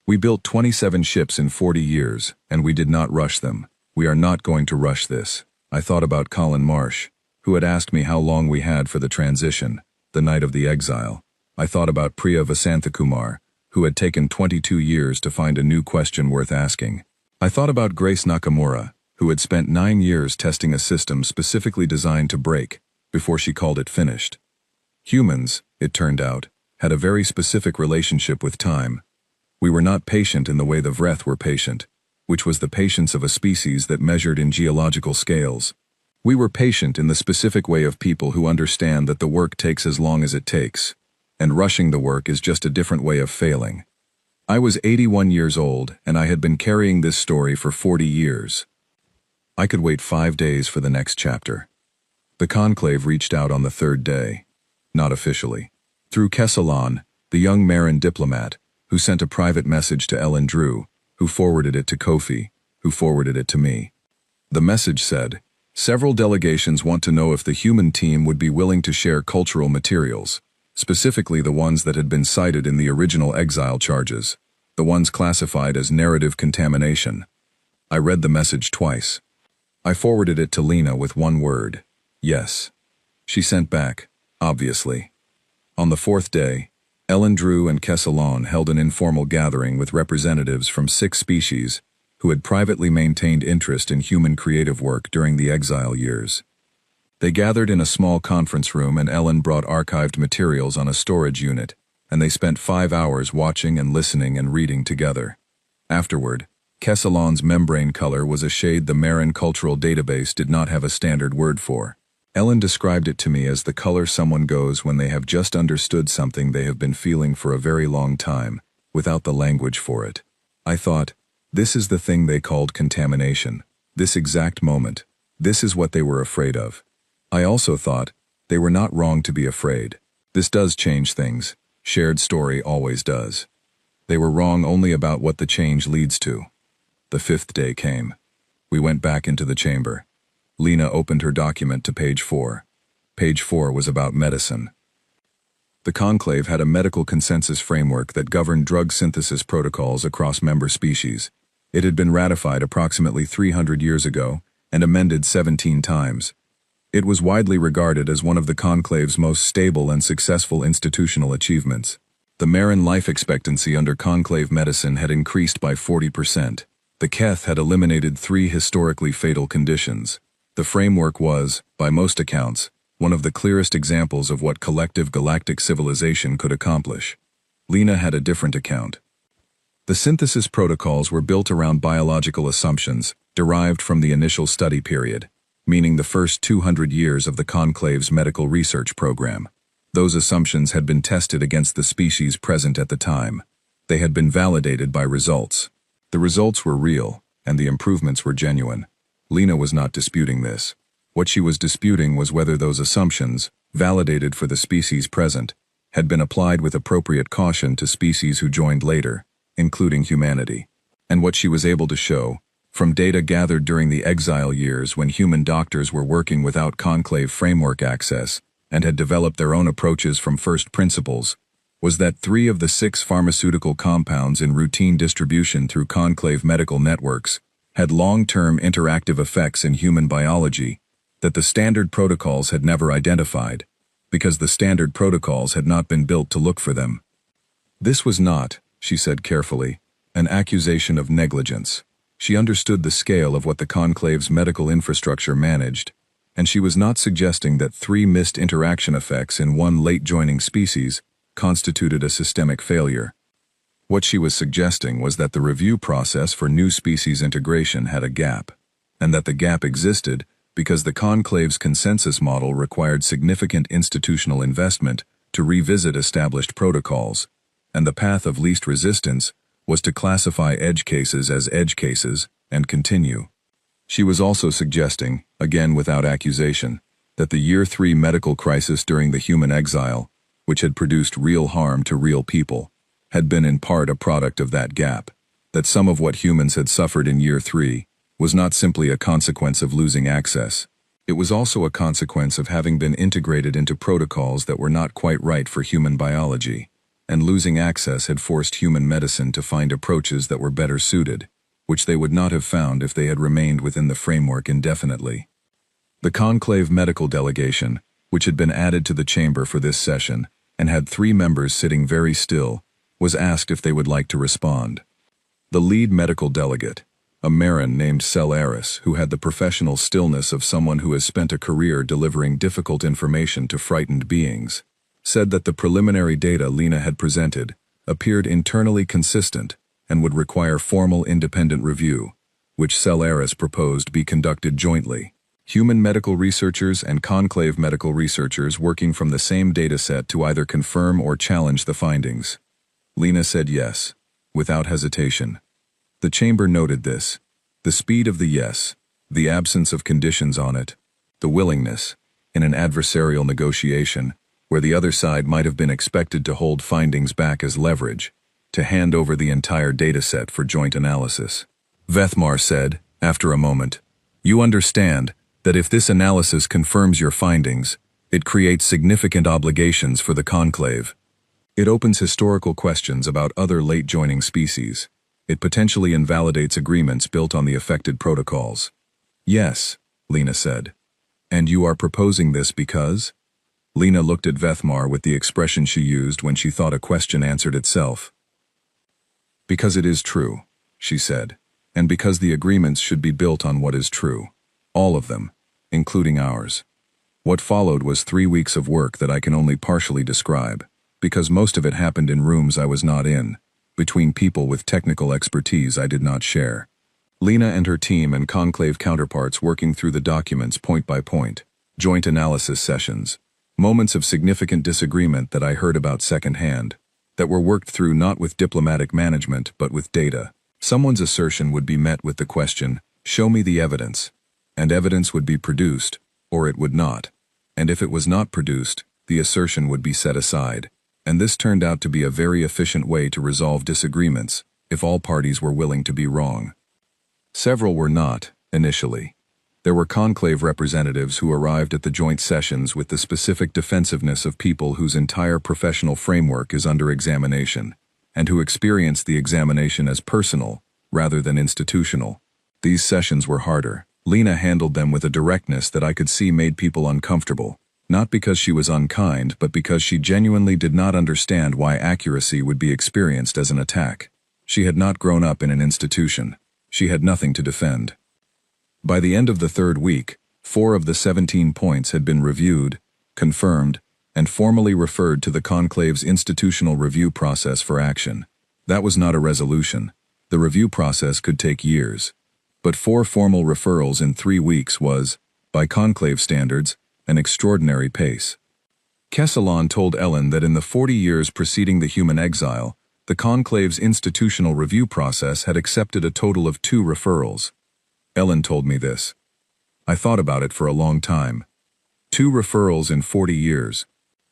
We built 27 ships in 40 years, and we did not rush them. We are not going to rush this." I thought about Colin Marsh, who had asked me how long we had for the transition, the night of the exile. I thought about Priya Vasanthakumar, who had taken 22 years to find a new question worth asking. I thought about Grace Nakamura, who had spent 9 years testing a system specifically designed to break before she called it finished. Humans, it turned out, had a very specific relationship with time. We were not patient in the way the Vreth were patient, which was the patience of a species that measured in geological scales. We were patient in the specific way of people who understand that the work takes as long as it takes, and rushing the work is just a different way of failing. I was 81 years old, and I had been carrying this story for 40 years. I could wait 5 days for the next chapter. The conclave reached out on the 3rd day. Not officially. Through Kesselon, the young Marin diplomat, who sent a private message to Ellen Drew, who forwarded it to Kofi, who forwarded it to me. The message said, "Several delegations want to know if the human team would be willing to share cultural materials, specifically the ones that had been cited in the original exile charges, the ones classified as narrative contamination." I read the message twice. I forwarded it to Lena with one word: yes. She sent back, obviously. On the 4th day, Ellen Drew and Kesselon held an informal gathering with representatives from 6 species who had privately maintained interest in human creative work during the exile years. They gathered in a small conference room, and Ellen brought archived materials on a storage unit, and they spent 5 hours watching and listening and reading together. Afterward, Kesselon's membrane color was a shade the Marin cultural database did not have a standard word for. Ellen described it to me as the color someone goes when they have just understood something they have been feeling for a very long time, without the language for it. I thought, this is the thing they called contamination. This exact moment. This is what they were afraid of. I also thought, they were not wrong to be afraid. This does change things. Shared story always does. They were wrong only about what the change leads to. The 5th day came. We went back into the chamber. Lena opened her document to page 4. Page 4 was about medicine. The conclave had a medical consensus framework that governed drug synthesis protocols across member species. It had been ratified approximately 300 years ago and amended 17 times. It was widely regarded as one of the conclave's most stable and successful institutional achievements. The Marin life expectancy under conclave medicine had increased by 40%. The Keth had eliminated 3 historically fatal conditions. The framework was, by most accounts, one of the clearest examples of what collective galactic civilization could accomplish. Lena had a different account. The synthesis protocols were built around biological assumptions, derived from the initial study period, meaning the first 200 years of the conclave's medical research program. Those assumptions had been tested against the species present at the time. They had been validated by results. The results were real, and the improvements were genuine. Lena was not disputing this. What she was disputing was whether those assumptions, validated for the species present, had been applied with appropriate caution to species who joined later, including humanity. And what she was able to show, from data gathered during the exile years when human doctors were working without conclave framework access and had developed their own approaches from first principles, was that 3 of the 6 pharmaceutical compounds in routine distribution through conclave medical networks had long-term interactive effects in human biology that the standard protocols had never identified, because the standard protocols had not been built to look for them. This was not, she said carefully, an accusation of negligence. She understood the scale of what the conclave's medical infrastructure managed, and she was not suggesting that 3 missed interaction effects in one late-joining species constituted a systemic failure. What she was suggesting was that the review process for new species integration had a gap, and that the gap existed because the conclave's consensus model required significant institutional investment to revisit established protocols, and the path of least resistance was to classify edge cases as edge cases and continue. She was also suggesting, again without accusation, that the Year 3 medical crisis during the human exile, which had produced real harm to real people, had been in part a product of that gap, that some of what humans had suffered in Year 3 was not simply a consequence of losing access. It was also a consequence of having been integrated into protocols that were not quite right for human biology, and losing access had forced human medicine to find approaches that were better suited, which they would not have found if they had remained within the framework indefinitely. The conclave medical delegation, which had been added to the chamber for this session, and had 3 members sitting very still, was asked if they would like to respond. The lead medical delegate, a Marin named Solaris, who had the professional stillness of someone who has spent a career delivering difficult information to frightened beings, said that the preliminary data Lena had presented appeared internally consistent and would require formal independent review, which Solaris proposed be conducted jointly. Human medical researchers and conclave medical researchers working from the same dataset to either confirm or challenge the findings. Lena said yes, without hesitation. The chamber noted this. The speed of the yes, the absence of conditions on it, the willingness, in an adversarial negotiation, where the other side might have been expected to hold findings back as leverage, to hand over the entire dataset for joint analysis. Vethmar said, after a moment, "You understand that if this analysis confirms your findings, it creates significant obligations for the conclave. It opens historical questions about other late-joining species. It potentially invalidates agreements built on the affected protocols." "Yes," Lena said. "And you are proposing this because?" Lena looked at Vethmar with the expression she used when she thought a question answered itself. "Because it is true," she said, "and because the agreements should be built on what is true. All of them, including ours. What followed was 3 weeks of work that I can only partially describe, because most of it happened in rooms I was not in, between people with technical expertise I did not share. Lena and her team and conclave counterparts working through the documents point by point, joint analysis sessions, moments of significant disagreement that I heard about secondhand, that were worked through not with diplomatic management but with data. Someone's assertion would be met with the question, "Show me the evidence," and evidence would be produced, or it would not. And if it was not produced, the assertion would be set aside. And this turned out to be a very efficient way to resolve disagreements, if all parties were willing to be wrong. Several were not, initially. There were conclave representatives who arrived at the joint sessions with the specific defensiveness of people whose entire professional framework is under examination, and who experienced the examination as personal, rather than institutional. These sessions were harder, Lena handled them with a directness that I could see made people uncomfortable, not because she was unkind but because she genuinely did not understand why accuracy would be experienced as an attack. She had not grown up in an institution. She had nothing to defend. By the end of the third week, 4 of the 17 points had been reviewed, confirmed, and formally referred to the conclave's institutional review process for action. That was not a resolution. The review process could take years. But 4 formal referrals in 3 weeks was, by conclave standards, an extraordinary pace. Kesselon told Ellen that in the 40 years preceding the human exile, the conclave's institutional review process had accepted a total of 2 referrals. Ellen told me this. I thought about it for a long time. 2 referrals in 40 years.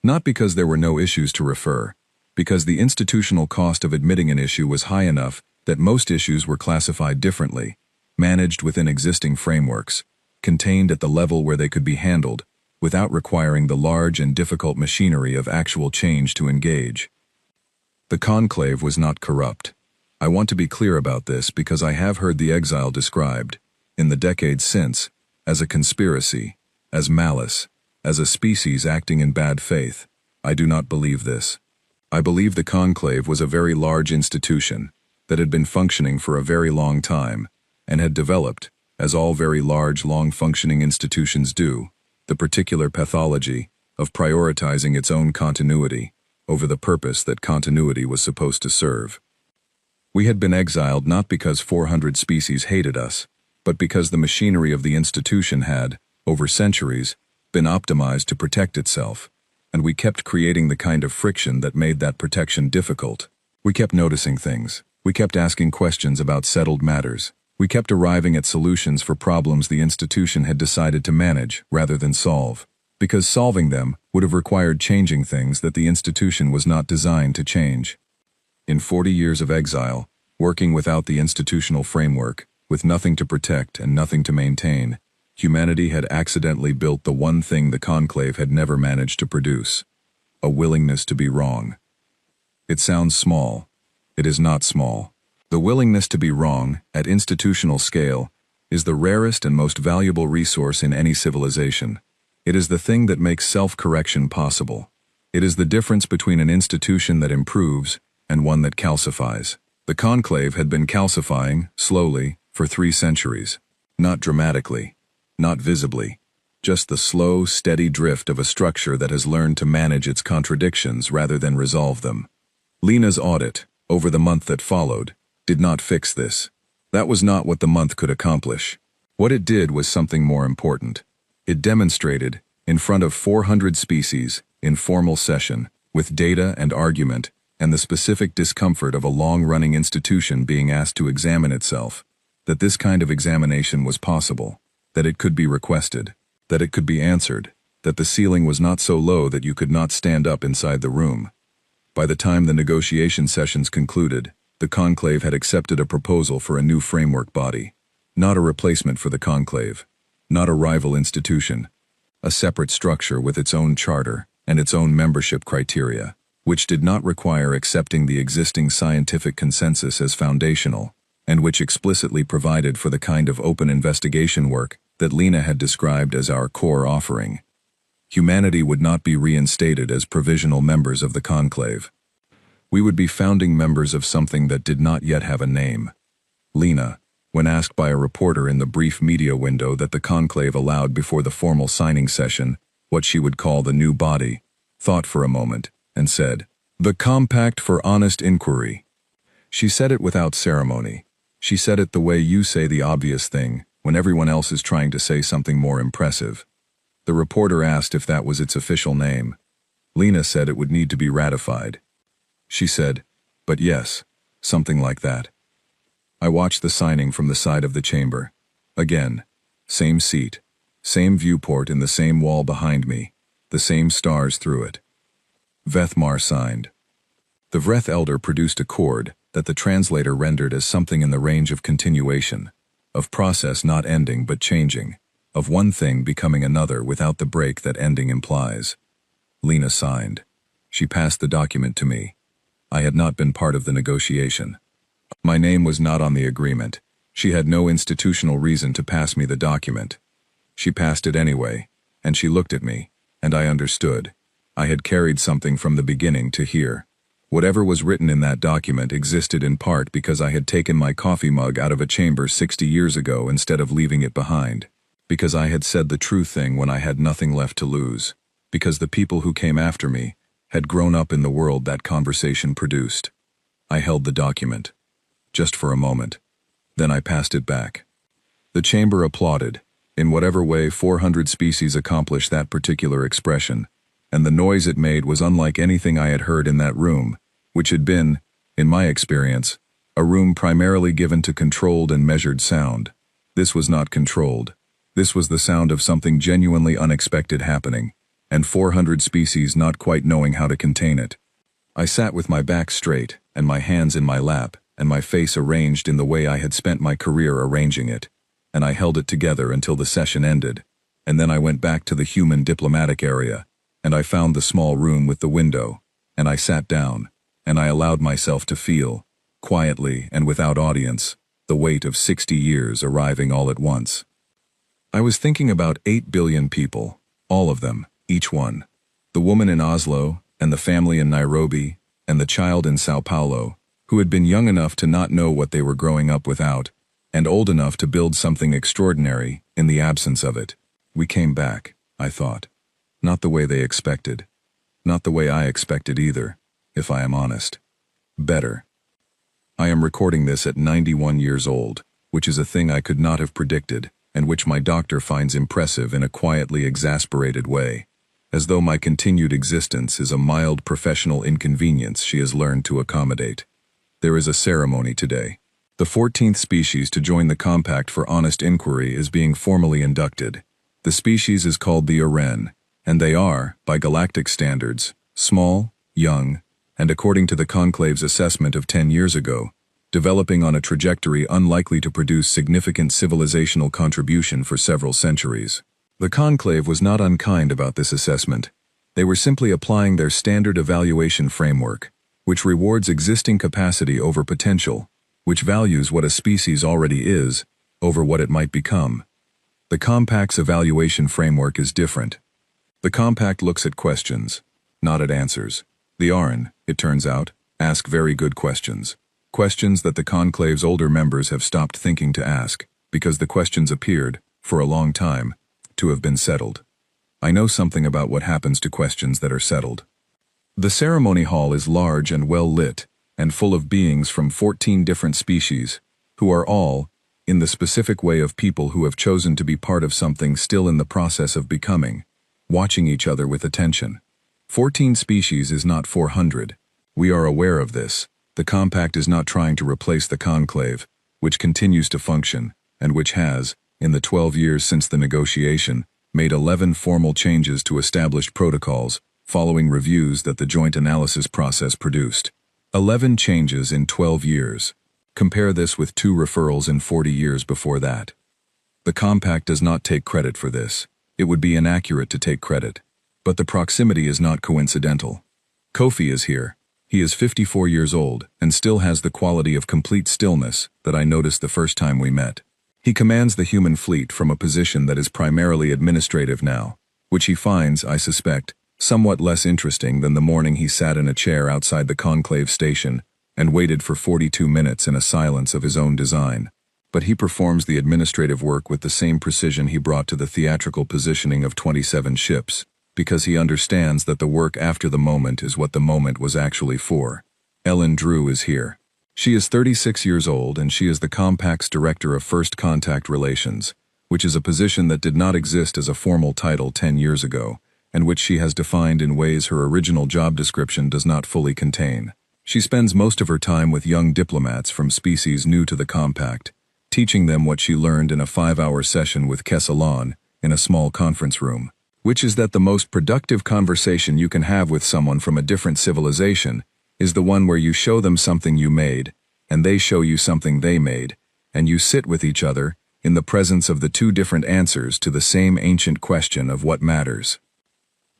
Not because there were no issues to refer, because the institutional cost of admitting an issue was high enough that most issues were classified differently, managed within existing frameworks, contained at the level where they could be handled, without requiring the large and difficult machinery of actual change to engage. The conclave was not corrupt. I want to be clear about this because I have heard the exile described, in the decades since, as a conspiracy, as malice, as a species acting in bad faith. I do not believe this. I believe the conclave was a very large institution that had been functioning for a very long time, and had developed, as all very large, long-functioning institutions do, the particular pathology of prioritizing its own continuity over the purpose that continuity was supposed to serve. We had been exiled not because 400 species hated us, but because the machinery of the institution had, over centuries, been optimized to protect itself, and we kept creating the kind of friction that made that protection difficult. We kept noticing things. We kept asking questions about settled matters. We kept arriving at solutions for problems the institution had decided to manage rather than solve, because solving them would have required changing things that the institution was not designed to change. In 40 years of exile, working without the institutional framework, with nothing to protect and nothing to maintain, humanity had accidentally built the one thing the conclave had never managed to produce: a willingness to be wrong. It sounds small. It is not small. The willingness to be wrong, at institutional scale, is the rarest and most valuable resource in any civilization. It is the thing that makes self-correction possible. It is the difference between an institution that improves and one that calcifies. The conclave had been calcifying, slowly, for 3 centuries. Not dramatically, not visibly. Just the slow, steady drift of a structure that has learned to manage its contradictions rather than resolve them. Lena's audit, over the month that followed, did not fix this. That was not what the month could accomplish. What it did was something more important. It demonstrated, in front of 400 species, in formal session, with data and argument, and the specific discomfort of a long-running institution being asked to examine itself, that this kind of examination was possible, that it could be requested, that it could be answered, that the ceiling was not so low that you could not stand up inside the room. By the time the negotiation sessions concluded, the conclave had accepted a proposal for a new framework body, not a replacement for the conclave, not a rival institution, a separate structure with its own charter and its own membership criteria, which did not require accepting the existing scientific consensus as foundational, and which explicitly provided for the kind of open investigation work that Lena had described as our core offering. Humanity would not be reinstated as provisional members of the conclave. We would be founding members of something that did not yet have a name. Lena, when asked by a reporter in the brief media window that the conclave allowed before the formal signing session what she would call the new body, thought for a moment and said, "The Compact for Honest Inquiry." She said it without ceremony. She said it the way you say the obvious thing when everyone else is trying to say something more impressive. The reporter asked if that was its official name. Lena said it would need to be ratified. She said, "But yes, something like that." I watched the signing from the side of the chamber. Again, same seat, same viewport in the same wall behind me, the same stars through it. Vethmar signed. The Vreth elder produced a chord that the translator rendered as something in the range of continuation, of process not ending but changing, of one thing becoming another without the break that ending implies. Lena signed. She passed the document to me. I had not been part of the negotiation. My name was not on the agreement. She had no institutional reason to pass me the document. She passed it anyway, and she looked at me, and I understood. I had carried something from the beginning to here. Whatever was written in that document existed in part because I had taken my coffee mug out of a chamber 60 years ago instead of leaving it behind. Because I had said the true thing when I had nothing left to lose. Because the people who came after me had grown up in the world that conversation produced. I held the document. Just for a moment. Then I passed it back. The chamber applauded. In whatever way 400 species accomplished that particular expression, and the noise it made was unlike anything I had heard in that room, which had been, in my experience, a room primarily given to controlled and measured sound. This was not controlled. This was the sound of something genuinely unexpected happening, and 400 species not quite knowing how to contain it. I sat with my back straight, and my hands in my lap, and my face arranged in the way I had spent my career arranging it, and I held it together until the session ended, and then I went back to the human diplomatic area, and I found the small room with the window, and I sat down, and I allowed myself to feel, quietly and without audience, the weight of 60 years arriving all at once. I was thinking about 8 billion people, all of them, each one. The woman in Oslo, and the family in Nairobi, and the child in Sao Paulo, who had been young enough to not know what they were growing up without, and old enough to build something extraordinary in the absence of it. We came back, I thought. Not the way they expected. Not the way I expected either, if I am honest. Better. I am recording this at 91 years old, which is a thing I could not have predicted, and which my doctor finds impressive in a quietly exasperated way, as though my continued existence is a mild professional inconvenience she has learned to accommodate. There is a ceremony today. The 14th species to join the Compact for Honest Inquiry is being formally inducted. The species is called the Uren, and they are, by galactic standards, small, young, and according to the Conclave's assessment of 10 years ago, developing on a trajectory unlikely to produce significant civilizational contribution for several centuries. The Conclave was not unkind about this assessment. They were simply applying their standard evaluation framework, which rewards existing capacity over potential, which values what a species already is over what it might become. The Compact's evaluation framework is different. The Compact looks at questions, not at answers. The Uren, it turns out, ask very good questions. Questions that the Conclave's older members have stopped thinking to ask, because the questions appeared, for a long time, to have been settled. I know something about what happens to questions that are settled. The ceremony hall is large and well lit, and full of beings from 14 different species, who are all, in the specific way of people who have chosen to be part of something still in the process of becoming, watching each other with attention. 14 species is not 400. We are aware of this. The Compact is not trying to replace the Conclave, which continues to function, and which has, in the 12 years since the negotiation, made 11 formal changes to established protocols, following reviews that the joint analysis process produced. 11 changes in 12 years. Compare this with 2 referrals in 40 years before that. The Compact does not take credit for this. It would be inaccurate to take credit. But the proximity is not coincidental. Kofi is here. He is 54 years old and still has the quality of complete stillness that I noticed the first time we met. He commands the human fleet from a position that is primarily administrative now, which he finds, I suspect, somewhat less interesting than the morning he sat in a chair outside the Conclave station and waited for 42 minutes in a silence of his own design. But he performs the administrative work with the same precision he brought to the theatrical positioning of 27 ships, because he understands that the work after the moment is what the moment was actually for. Ellen Drew is here. She is 36 years old and she is the Compact's Director of First Contact Relations, which is a position that did not exist as a formal title 10 years ago, and which she has defined in ways her original job description does not fully contain. She spends most of her time with young diplomats from species new to the Compact, teaching them what she learned in a 5-hour session with Exiled in a small conference room, which is that the most productive conversation you can have with someone from a different civilization is the one where you show them something you made, and they show you something they made, and you sit with each other in the presence of the 2 different answers to the same ancient question of what matters.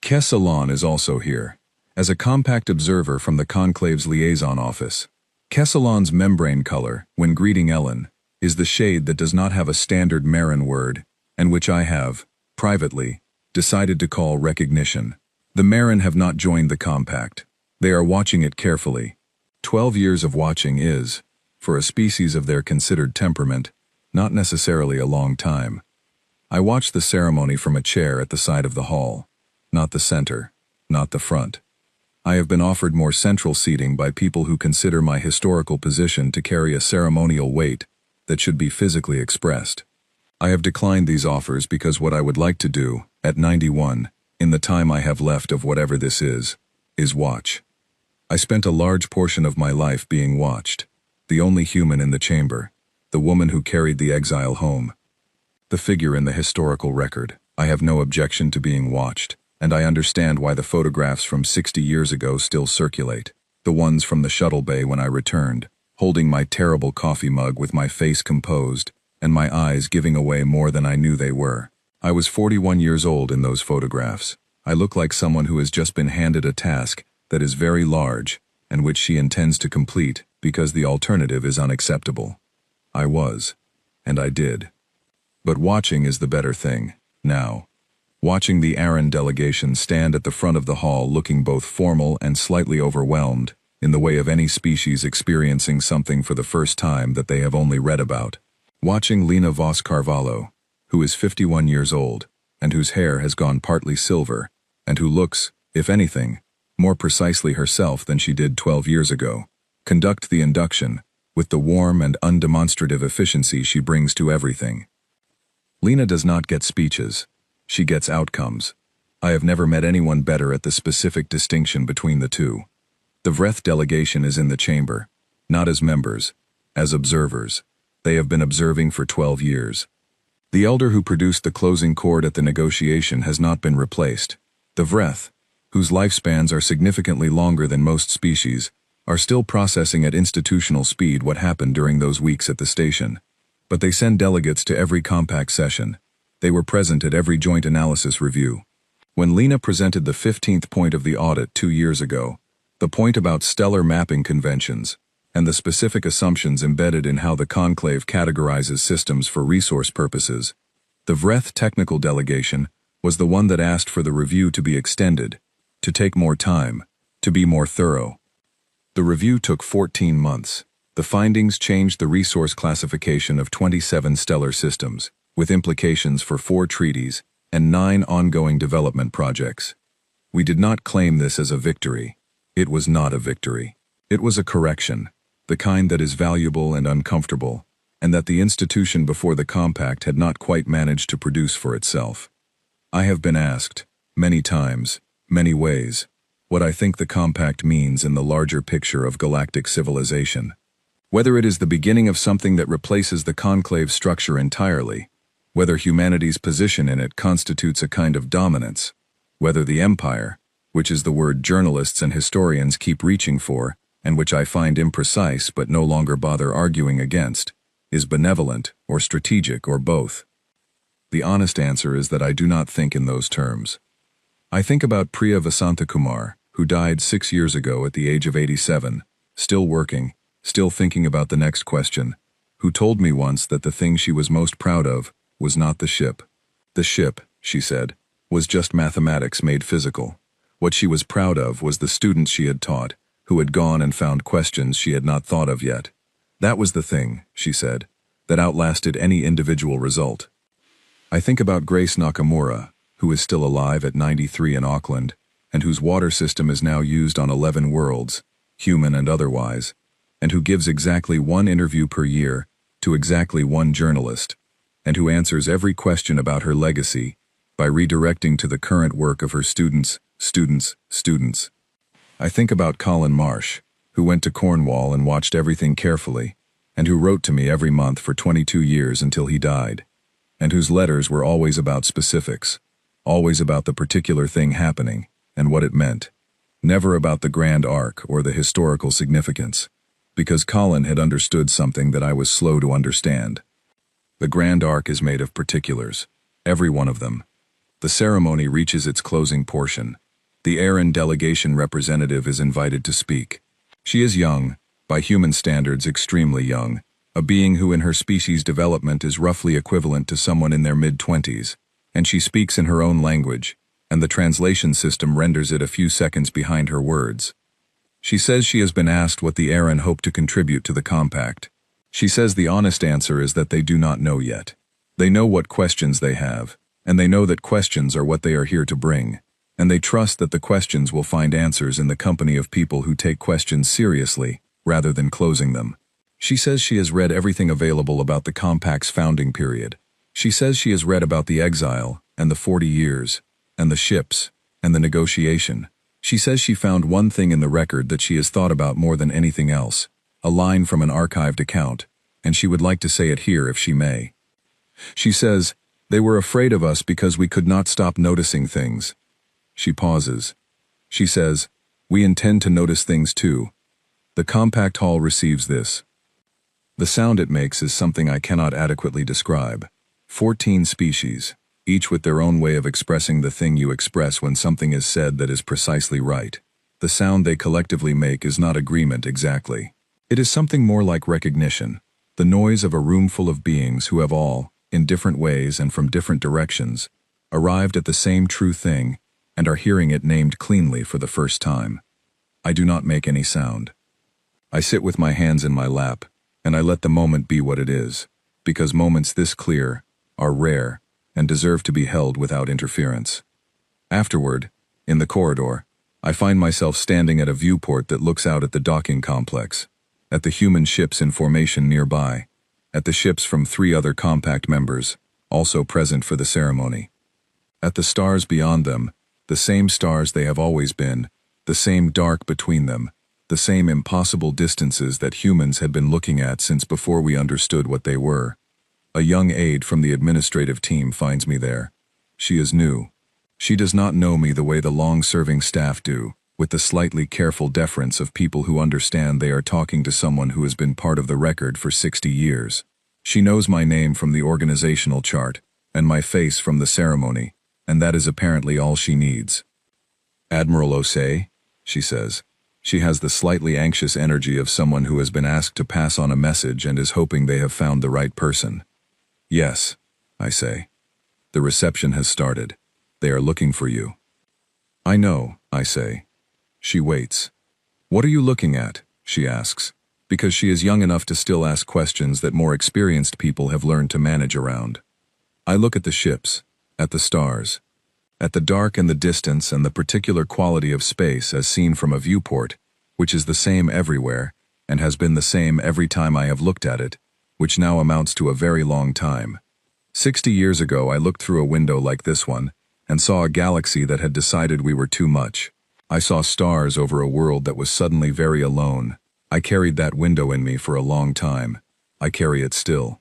Exiled is also here, as a Compact observer from the Conclave's liaison office. Exiled's membrane color, when greeting Ellen, is the shade that does not have a standard Marin word, and which I have, privately, decided to call recognition. The Marin have not joined the compact. They are watching it carefully. 12 years of watching is, for a species of their considered temperament, not necessarily a long time. I watched the ceremony from a chair at the side of the hall, not the center, not the front. I have been offered more central seating by people who consider my historical position to carry a ceremonial weight that should be physically expressed. I have declined these offers because what I would like to do, at 91, in the time I have left of whatever this is watch. I spent a large portion of my life being watched, the only human in the chamber, the woman who carried the exile home. The figure in the historical record. I have no objection to being watched, and I understand why the photographs from 60 years ago still circulate, the ones from the shuttle bay when I returned, holding my terrible coffee mug with my face composed, and my eyes giving away more than I knew they were. I was 41 years old in those photographs. I look like someone who has just been handed a task that is very large, and which she intends to complete because the alternative is unacceptable. I was, and I did. But watching is the better thing, now. Watching the Aaron delegation stand at the front of the hall looking both formal and slightly overwhelmed, in the way of any species experiencing something for the first time that they have only read about. Watching Lena Vos Carvalho, who is 51 years old, and whose hair has gone partly silver, and who looks, if anything, more precisely herself than she did 12 years ago, conduct the induction, with the warm and undemonstrative efficiency she brings to everything. Lena does not get speeches. She gets outcomes. I have never met anyone better at the specific distinction between the two. The Vreth delegation is in the chamber, not as members, as observers. They have been observing for 12 years. The elder who produced the closing chord at the negotiation has not been replaced. The Vreth, whose lifespans are significantly longer than most species, are still processing at institutional speed what happened during those weeks at the station. But they send delegates to every compact session. They were present at every joint analysis review. When Lena presented the 15th point of the audit 2 years ago, the point about stellar mapping conventions, and the specific assumptions embedded in how the conclave categorizes systems for resource purposes, the Vreth technical delegation was the one that asked for the review to be extended, to take more time, to be more thorough. The review took 14 months. The findings changed the resource classification of 27 stellar systems, with implications for 4 treaties and 9 ongoing development projects. We did not claim this as a victory. It was not a victory. It was a correction, the kind that is valuable and uncomfortable, and that the institution before the compact had not quite managed to produce for itself. I have been asked, many times, many ways, what I think the compact means in the larger picture of galactic civilization. Whether it is the beginning of something that replaces the conclave structure entirely, whether humanity's position in it constitutes a kind of dominance, whether the empire, which is the word journalists and historians keep reaching for, and which I find imprecise but no longer bother arguing against, is benevolent or strategic or both. The honest answer is that I do not think in those terms. I think about Priya Vasantakumar, who died 6 years ago at the age of 87, still working, still thinking about the next question, who told me once that the thing she was most proud of was not the ship. The ship, she said, was just mathematics made physical. What she was proud of was the students she had taught, who had gone and found questions she had not thought of yet. That was the thing, she said, that outlasted any individual result. I think about Grace Nakamura, who is still alive at 93 in Auckland, and whose water system is now used on 11 worlds, human and otherwise, and who gives exactly 1 interview per year to exactly 1 journalist, and who answers every question about her legacy by redirecting to the current work of her students. I think about Colin Marsh, who went to Cornwall and watched everything carefully, and who wrote to me every month for 22 years until he died, and whose letters were always about specifics, always about the particular thing happening and what it meant, never about the grand arc or the historical significance, because Colin had understood something that I was slow to understand. The grand arc is made of particulars, every one of them. The ceremony reaches its closing portion. The Aaron delegation representative is invited to speak. She is young, by human standards extremely young, A being who in her species development is roughly equivalent to someone in their mid-20s, and she speaks in her own language, and the translation system renders it a few seconds behind her words. She says she has been asked what the Aaron hope to contribute to the compact. She says the honest answer is that they do not know yet. They know what questions they have, and they know that questions are what they are here to bring, and they trust that the questions will find answers in the company of people who take questions seriously, rather than closing them. She says she has read everything available about the compact's founding period. She says she has read about the exile, and the 40 years, and the ships, and the negotiation. She says she found one thing in the record that she has thought about more than anything else, a line from an archived account, and she would like to say it here if she may. She says, "They were afraid of us because we could not stop noticing things." She pauses. She says, "We intend to notice things too." The compact hall receives this. The sound it makes is something I cannot adequately describe. 14 species, each with their own way of expressing the thing you express when something is said that is precisely right. The sound they collectively make is not agreement exactly. It is something more like recognition, the noise of a room full of beings who have all, in different ways and from different directions, arrived at the same true thing and are hearing it named cleanly for the first time. I do not make any sound. I sit with my hands in my lap, and I let the moment be what it is, because moments this clear are rare and deserve to be held without interference. Afterward, in the corridor, I find myself standing at a viewport that looks out at the docking complex, at the human ships in formation nearby, at the ships from 3 other compact members, also present for the ceremony. At the stars beyond them, the same stars they have always been, the same dark between them, the same impossible distances that humans had been looking at since before we understood what they were. A young aide from the administrative team finds me there. She is new. She does not know me the way the long-serving staff do, with the slightly careful deference of people who understand they are talking to someone who has been part of the record for 60 years. She knows my name from the organizational chart, and my face from the ceremony, and that is apparently all she needs. "Admiral Osei," she says. She has the slightly anxious energy of someone who has been asked to pass on a message and is hoping they have found the right person. "Yes," I say. "The reception has started. They are looking for you." "I know," I say. She waits. "What are you looking at?" she asks, because she is young enough to still ask questions that more experienced people have learned to manage around. I look at the ships, at the stars, at the dark and the distance and the particular quality of space as seen from a viewport, which is the same everywhere, and has been the same every time I have looked at it, which now amounts to a very long time. 60 years ago I looked through a window like this one, and saw a galaxy that had decided we were too much. I saw stars over a world that was suddenly very alone. I carried that window in me for a long time. I carry it still.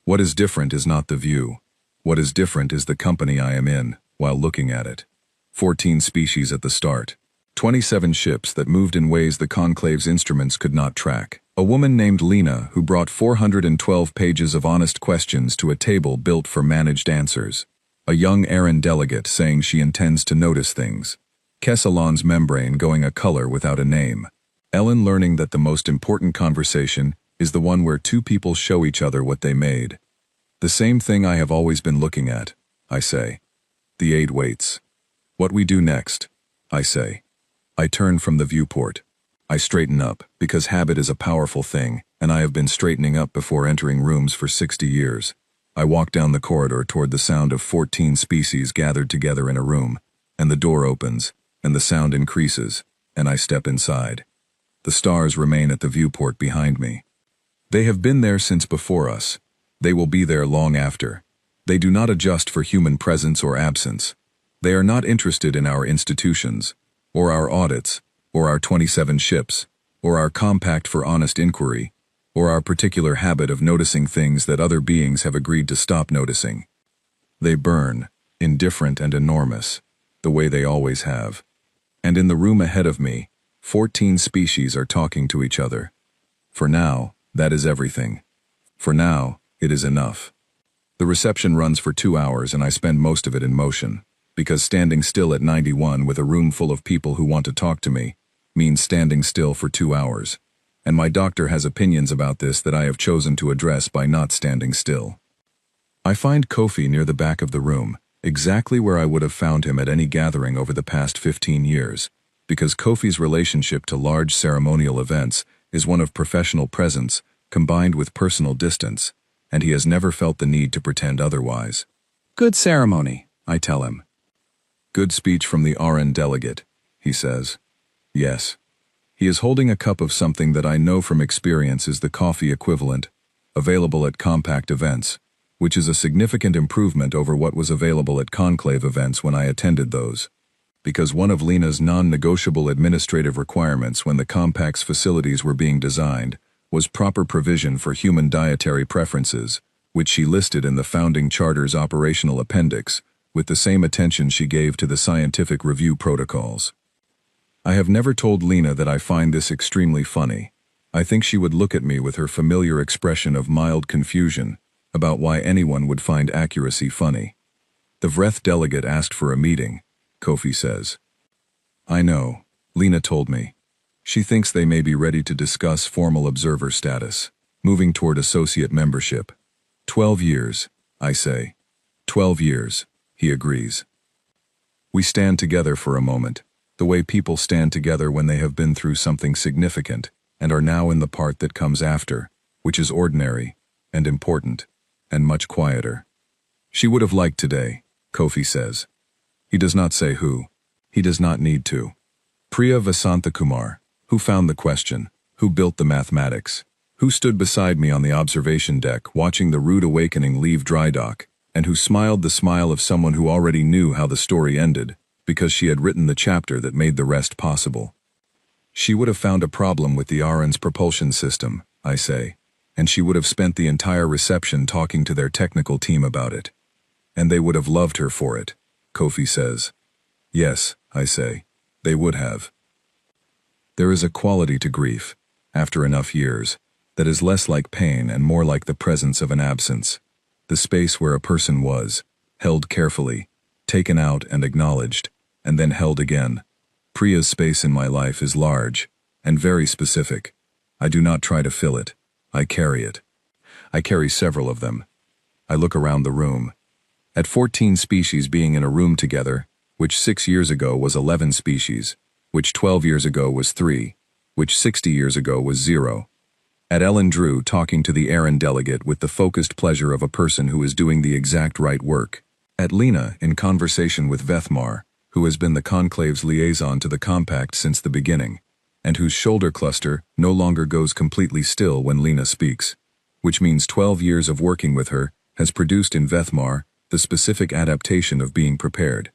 What is different is not the view. What is different is the company I am in, while looking at it. 14 species at the start. 27 ships that moved in ways the conclave's instruments could not track. A woman named Lena who brought 412 pages of honest questions to a table built for managed answers. A young Aaron delegate saying she intends to notice things. Kessalon's membrane going a color without a name. Ellen learning that the most important conversation is the one where 2 people show each other what they made. The same thing I have always been looking at, I say. The aide waits. What we do next, I say. I turn from the viewport. I straighten up, because habit is a powerful thing, and I have been straightening up before entering rooms for 60 years. I walk down the corridor toward the sound of 14 species gathered together in a room, and the door opens, and the sound increases, and I step inside. The stars remain at the viewport behind me. They have been there since before us. They will be there long after. They do not adjust for human presence or absence. They are not interested in our institutions, or our audits, or our 27 ships, or our compact for honest inquiry, or our particular habit of noticing things that other beings have agreed to stop noticing. They burn, indifferent and enormous, the way they always have. And in the room ahead of me, 14 species are talking to each other. For now, that is everything. For now, it is enough. The reception runs for 2 hours and I spend most of it in motion, because standing still at 91 with a room full of people who want to talk to me means standing still for 2 hours. and my doctor has opinions about this that I have chosen to address by not standing still. I find Kofi near the back of the room, exactly where I would have found him at any gathering over the past 15 years, because Kofi's relationship to large ceremonial events is one of professional presence combined with personal distance, and he has never felt the need to pretend otherwise. Good ceremony, I tell him. Good speech from the RN delegate, he says. Yes. He is holding a cup of something that I know from experience is the coffee equivalent, available at compact events, which is a significant improvement over what was available at conclave events when I attended those. Because one of Lena's non-negotiable administrative requirements when the compact's facilities were being designed was proper provision for human dietary preferences, which she listed in the founding charter's operational appendix, with the same attention she gave to the scientific review protocols. I have never told Lena that I find this extremely funny. I think she would look at me with her familiar expression of mild confusion about why anyone would find accuracy funny. The VRETH delegate asked for a meeting, Kofi says. I know, Lena told me. She thinks they may be ready to discuss formal observer status, moving toward associate membership. 12 years, I say. 12 years, he agrees. We stand together for a moment, the way people stand together when they have been through something significant and are now in the part that comes after, which is ordinary and important and much quieter. She would have liked today, Kofi says. He does not say who. He does not need to. Priya Vasanthakumar, who found the question, who built the mathematics, who stood beside me on the observation deck watching the rude awakening leave dry dock, and who smiled the smile of someone who already knew how the story ended, because she had written the chapter that made the rest possible. She would have found a problem with the RN's propulsion system, I say, and she would have spent the entire reception talking to their technical team about it. And they would have loved her for it, Kofi says. Yes, I say, they would have. There is a quality to grief, after enough years, that is less like pain and more like the presence of an absence, the space where a person was, held carefully, taken out and acknowledged, and then held again. Priya's space in my life is large, and very specific. I do not try to fill it, I carry it. I carry several of them. I look around the room. At 14 species being in a room together, which 6 years ago was 11 species, which 12 years ago was 3, which 60 years ago was 0. At Ellen Drew talking to the Aaron delegate with the focused pleasure of a person who is doing the exact right work. At Lena in conversation with Vethmar, who has been the conclave's liaison to the compact since the beginning, and whose shoulder cluster no longer goes completely still when Lena speaks, which means 12 years of working with her has produced in Vethmar the specific adaptation of being prepared.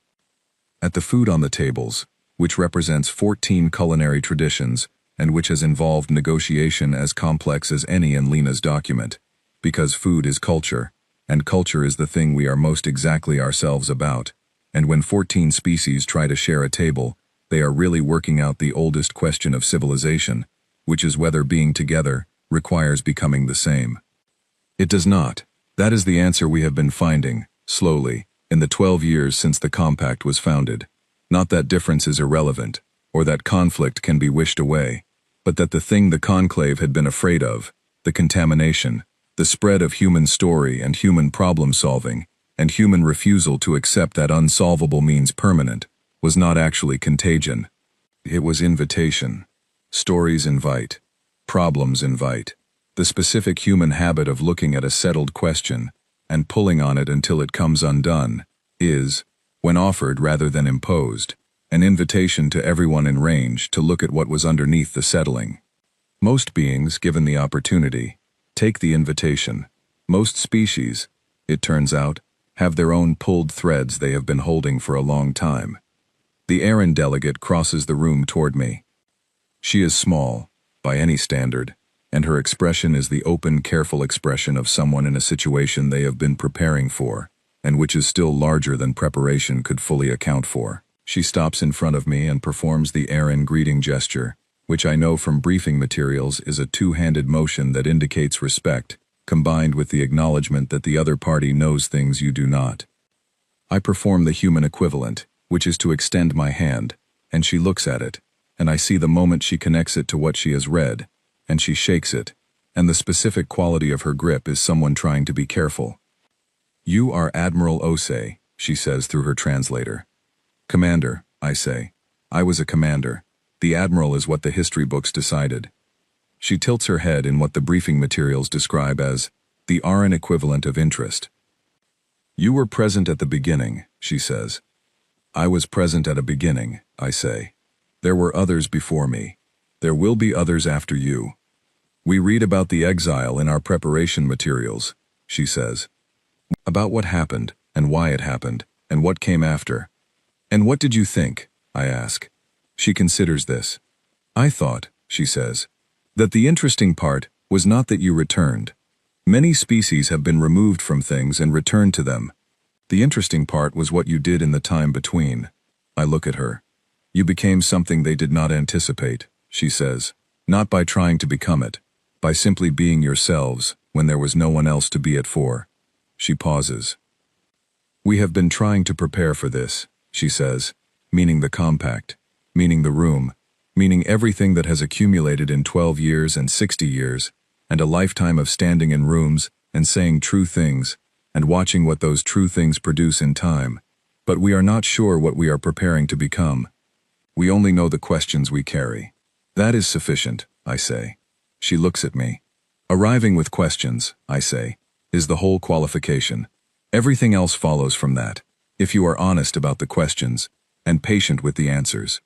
At the food on the tables, which represents 14 culinary traditions and which has involved negotiation as complex as any in Lena's document, because food is culture, and culture is the thing we are most exactly ourselves about, and when 14 species try to share a table, they are really working out the oldest question of civilization, which is whether being together requires becoming the same. It does not. That is the answer we have been finding, slowly, in the 12 years since the compact was founded. Not that difference is irrelevant, or that conflict can be wished away, but that the thing the conclave had been afraid of, the contamination, the spread of human story and human problem-solving, and human refusal to accept that unsolvable means permanent, was not actually contagion. It was invitation. Stories invite. Problems invite. The specific human habit of looking at a settled question and pulling on it until it comes undone is, when offered rather than imposed, an invitation to everyone in range to look at what was underneath the settling. Most beings, given the opportunity, take the invitation. Most species, it turns out, have their own pulled threads they have been holding for a long time. The Aaron delegate crosses the room toward me. She is small, by any standard, and her expression is the open, careful expression of someone in a situation they have been preparing for, and which is still larger than preparation could fully account for. She stops in front of me and performs the Aaron greeting gesture, which I know from briefing materials is a two-handed motion that indicates respect, combined with the acknowledgement that the other party knows things you do not. I perform the human equivalent, which is to extend my hand, and she looks at it, and I see the moment she connects it to what she has read, and she shakes it, and the specific quality of her grip is someone trying to be careful. "You are Admiral Osei," she says through her translator. "Commander," I say. "I was a commander. The admiral is what the history books decided." She tilts her head in what the briefing materials describe as the RN equivalent of interest. "You were present at the beginning," she says. "I was present at a beginning," I say. "There were others before me. There will be others after you. We read about the exile in our preparation materials," she says. "About what happened, and why it happened, and what came after." "And what did you think?" I ask. She considers this. "I thought," she says, "that the interesting part was not that you returned. Many species have been removed from things and returned to them. The interesting part was what you did in the time between." I look at her. "You became something they did not anticipate," she says, "not by trying to become it, by simply being yourselves when there was no one else to be it for." She pauses. "We have been trying to prepare for this," she says, meaning the compact, meaning the room, meaning everything that has accumulated in 12 years and 60 years, and a lifetime of standing in rooms and saying true things, and watching what those true things produce in time. But we are not sure what we are preparing to become. We only know the questions we carry. That is sufficient, I say. She looks at me. Arriving with questions, I say, is the whole qualification. Everything else follows from that, if you are honest about the questions, and patient with the answers.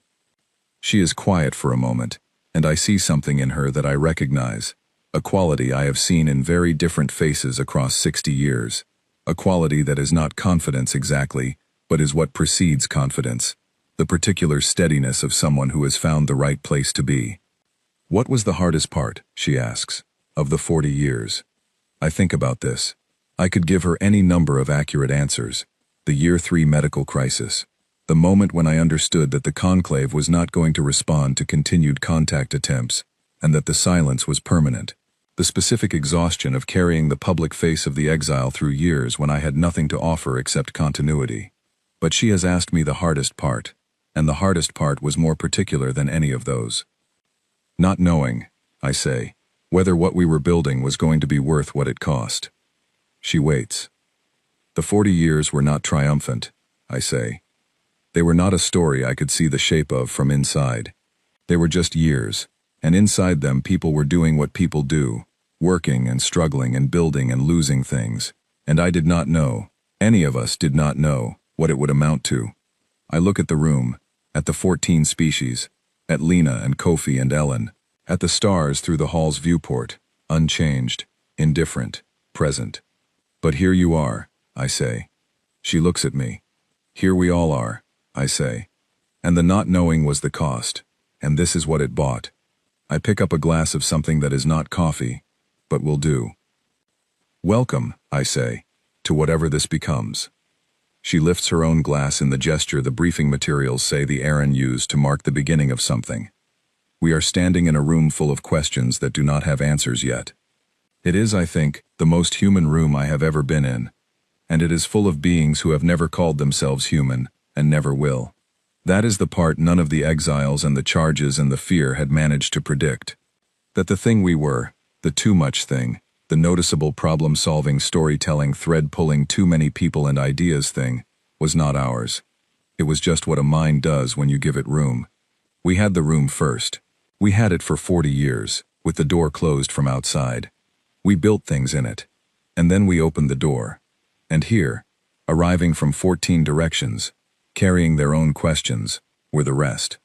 She is quiet for a moment, and I see something in her that I recognize, a quality I have seen in very different faces across 60 years, a quality that is not confidence exactly, but is what precedes confidence, the particular steadiness of someone who has found the right place to be. "What was the hardest part," she asks, "of the 40 years? I think about this. I could give her any number of accurate answers. The year 3 medical crisis. The moment when I understood that the conclave was not going to respond to continued contact attempts, and that the silence was permanent. The specific exhaustion of carrying the public face of the exile through years when I had nothing to offer except continuity. But she has asked me the hardest part, and the hardest part was more particular than any of those. Not knowing, I say, whether what we were building was going to be worth what it cost." She waits. "The 40 years were not triumphant," I say. "They were not a story I could see the shape of from inside. They were just years, and inside them people were doing what people do, working and struggling and building and losing things, and I did not know, any of us did not know, what it would amount to. I look at the room, at the 14 species, at Lena and Kofi and Ellen, at the stars through the hall's viewport, unchanged, indifferent, present. But here you are, I say." She looks at me. "Here we all are," I say. "And the not knowing was the cost, and this is what it bought." I pick up a glass of something that is not coffee, but will do. "Welcome," I say, "to whatever this becomes." She lifts her own glass in the gesture the briefing materials say the Aaron used to mark the beginning of something. We are standing in a room full of questions that do not have answers yet. It is, I think, the most human room I have ever been in, and it is full of beings who have never called themselves human, and never will. That is the part none of the exiles and the charges and the fear had managed to predict. That the thing we were, the too much thing, the noticeable problem-solving, storytelling, thread-pulling too many people and ideas thing, was not ours. It was just what a mind does when you give it room. We had the room first. We had it for 40 years, with the door closed from outside. We built things in it. And then we opened the door. And here, arriving from 14 directions, carrying their own questions, were the rest.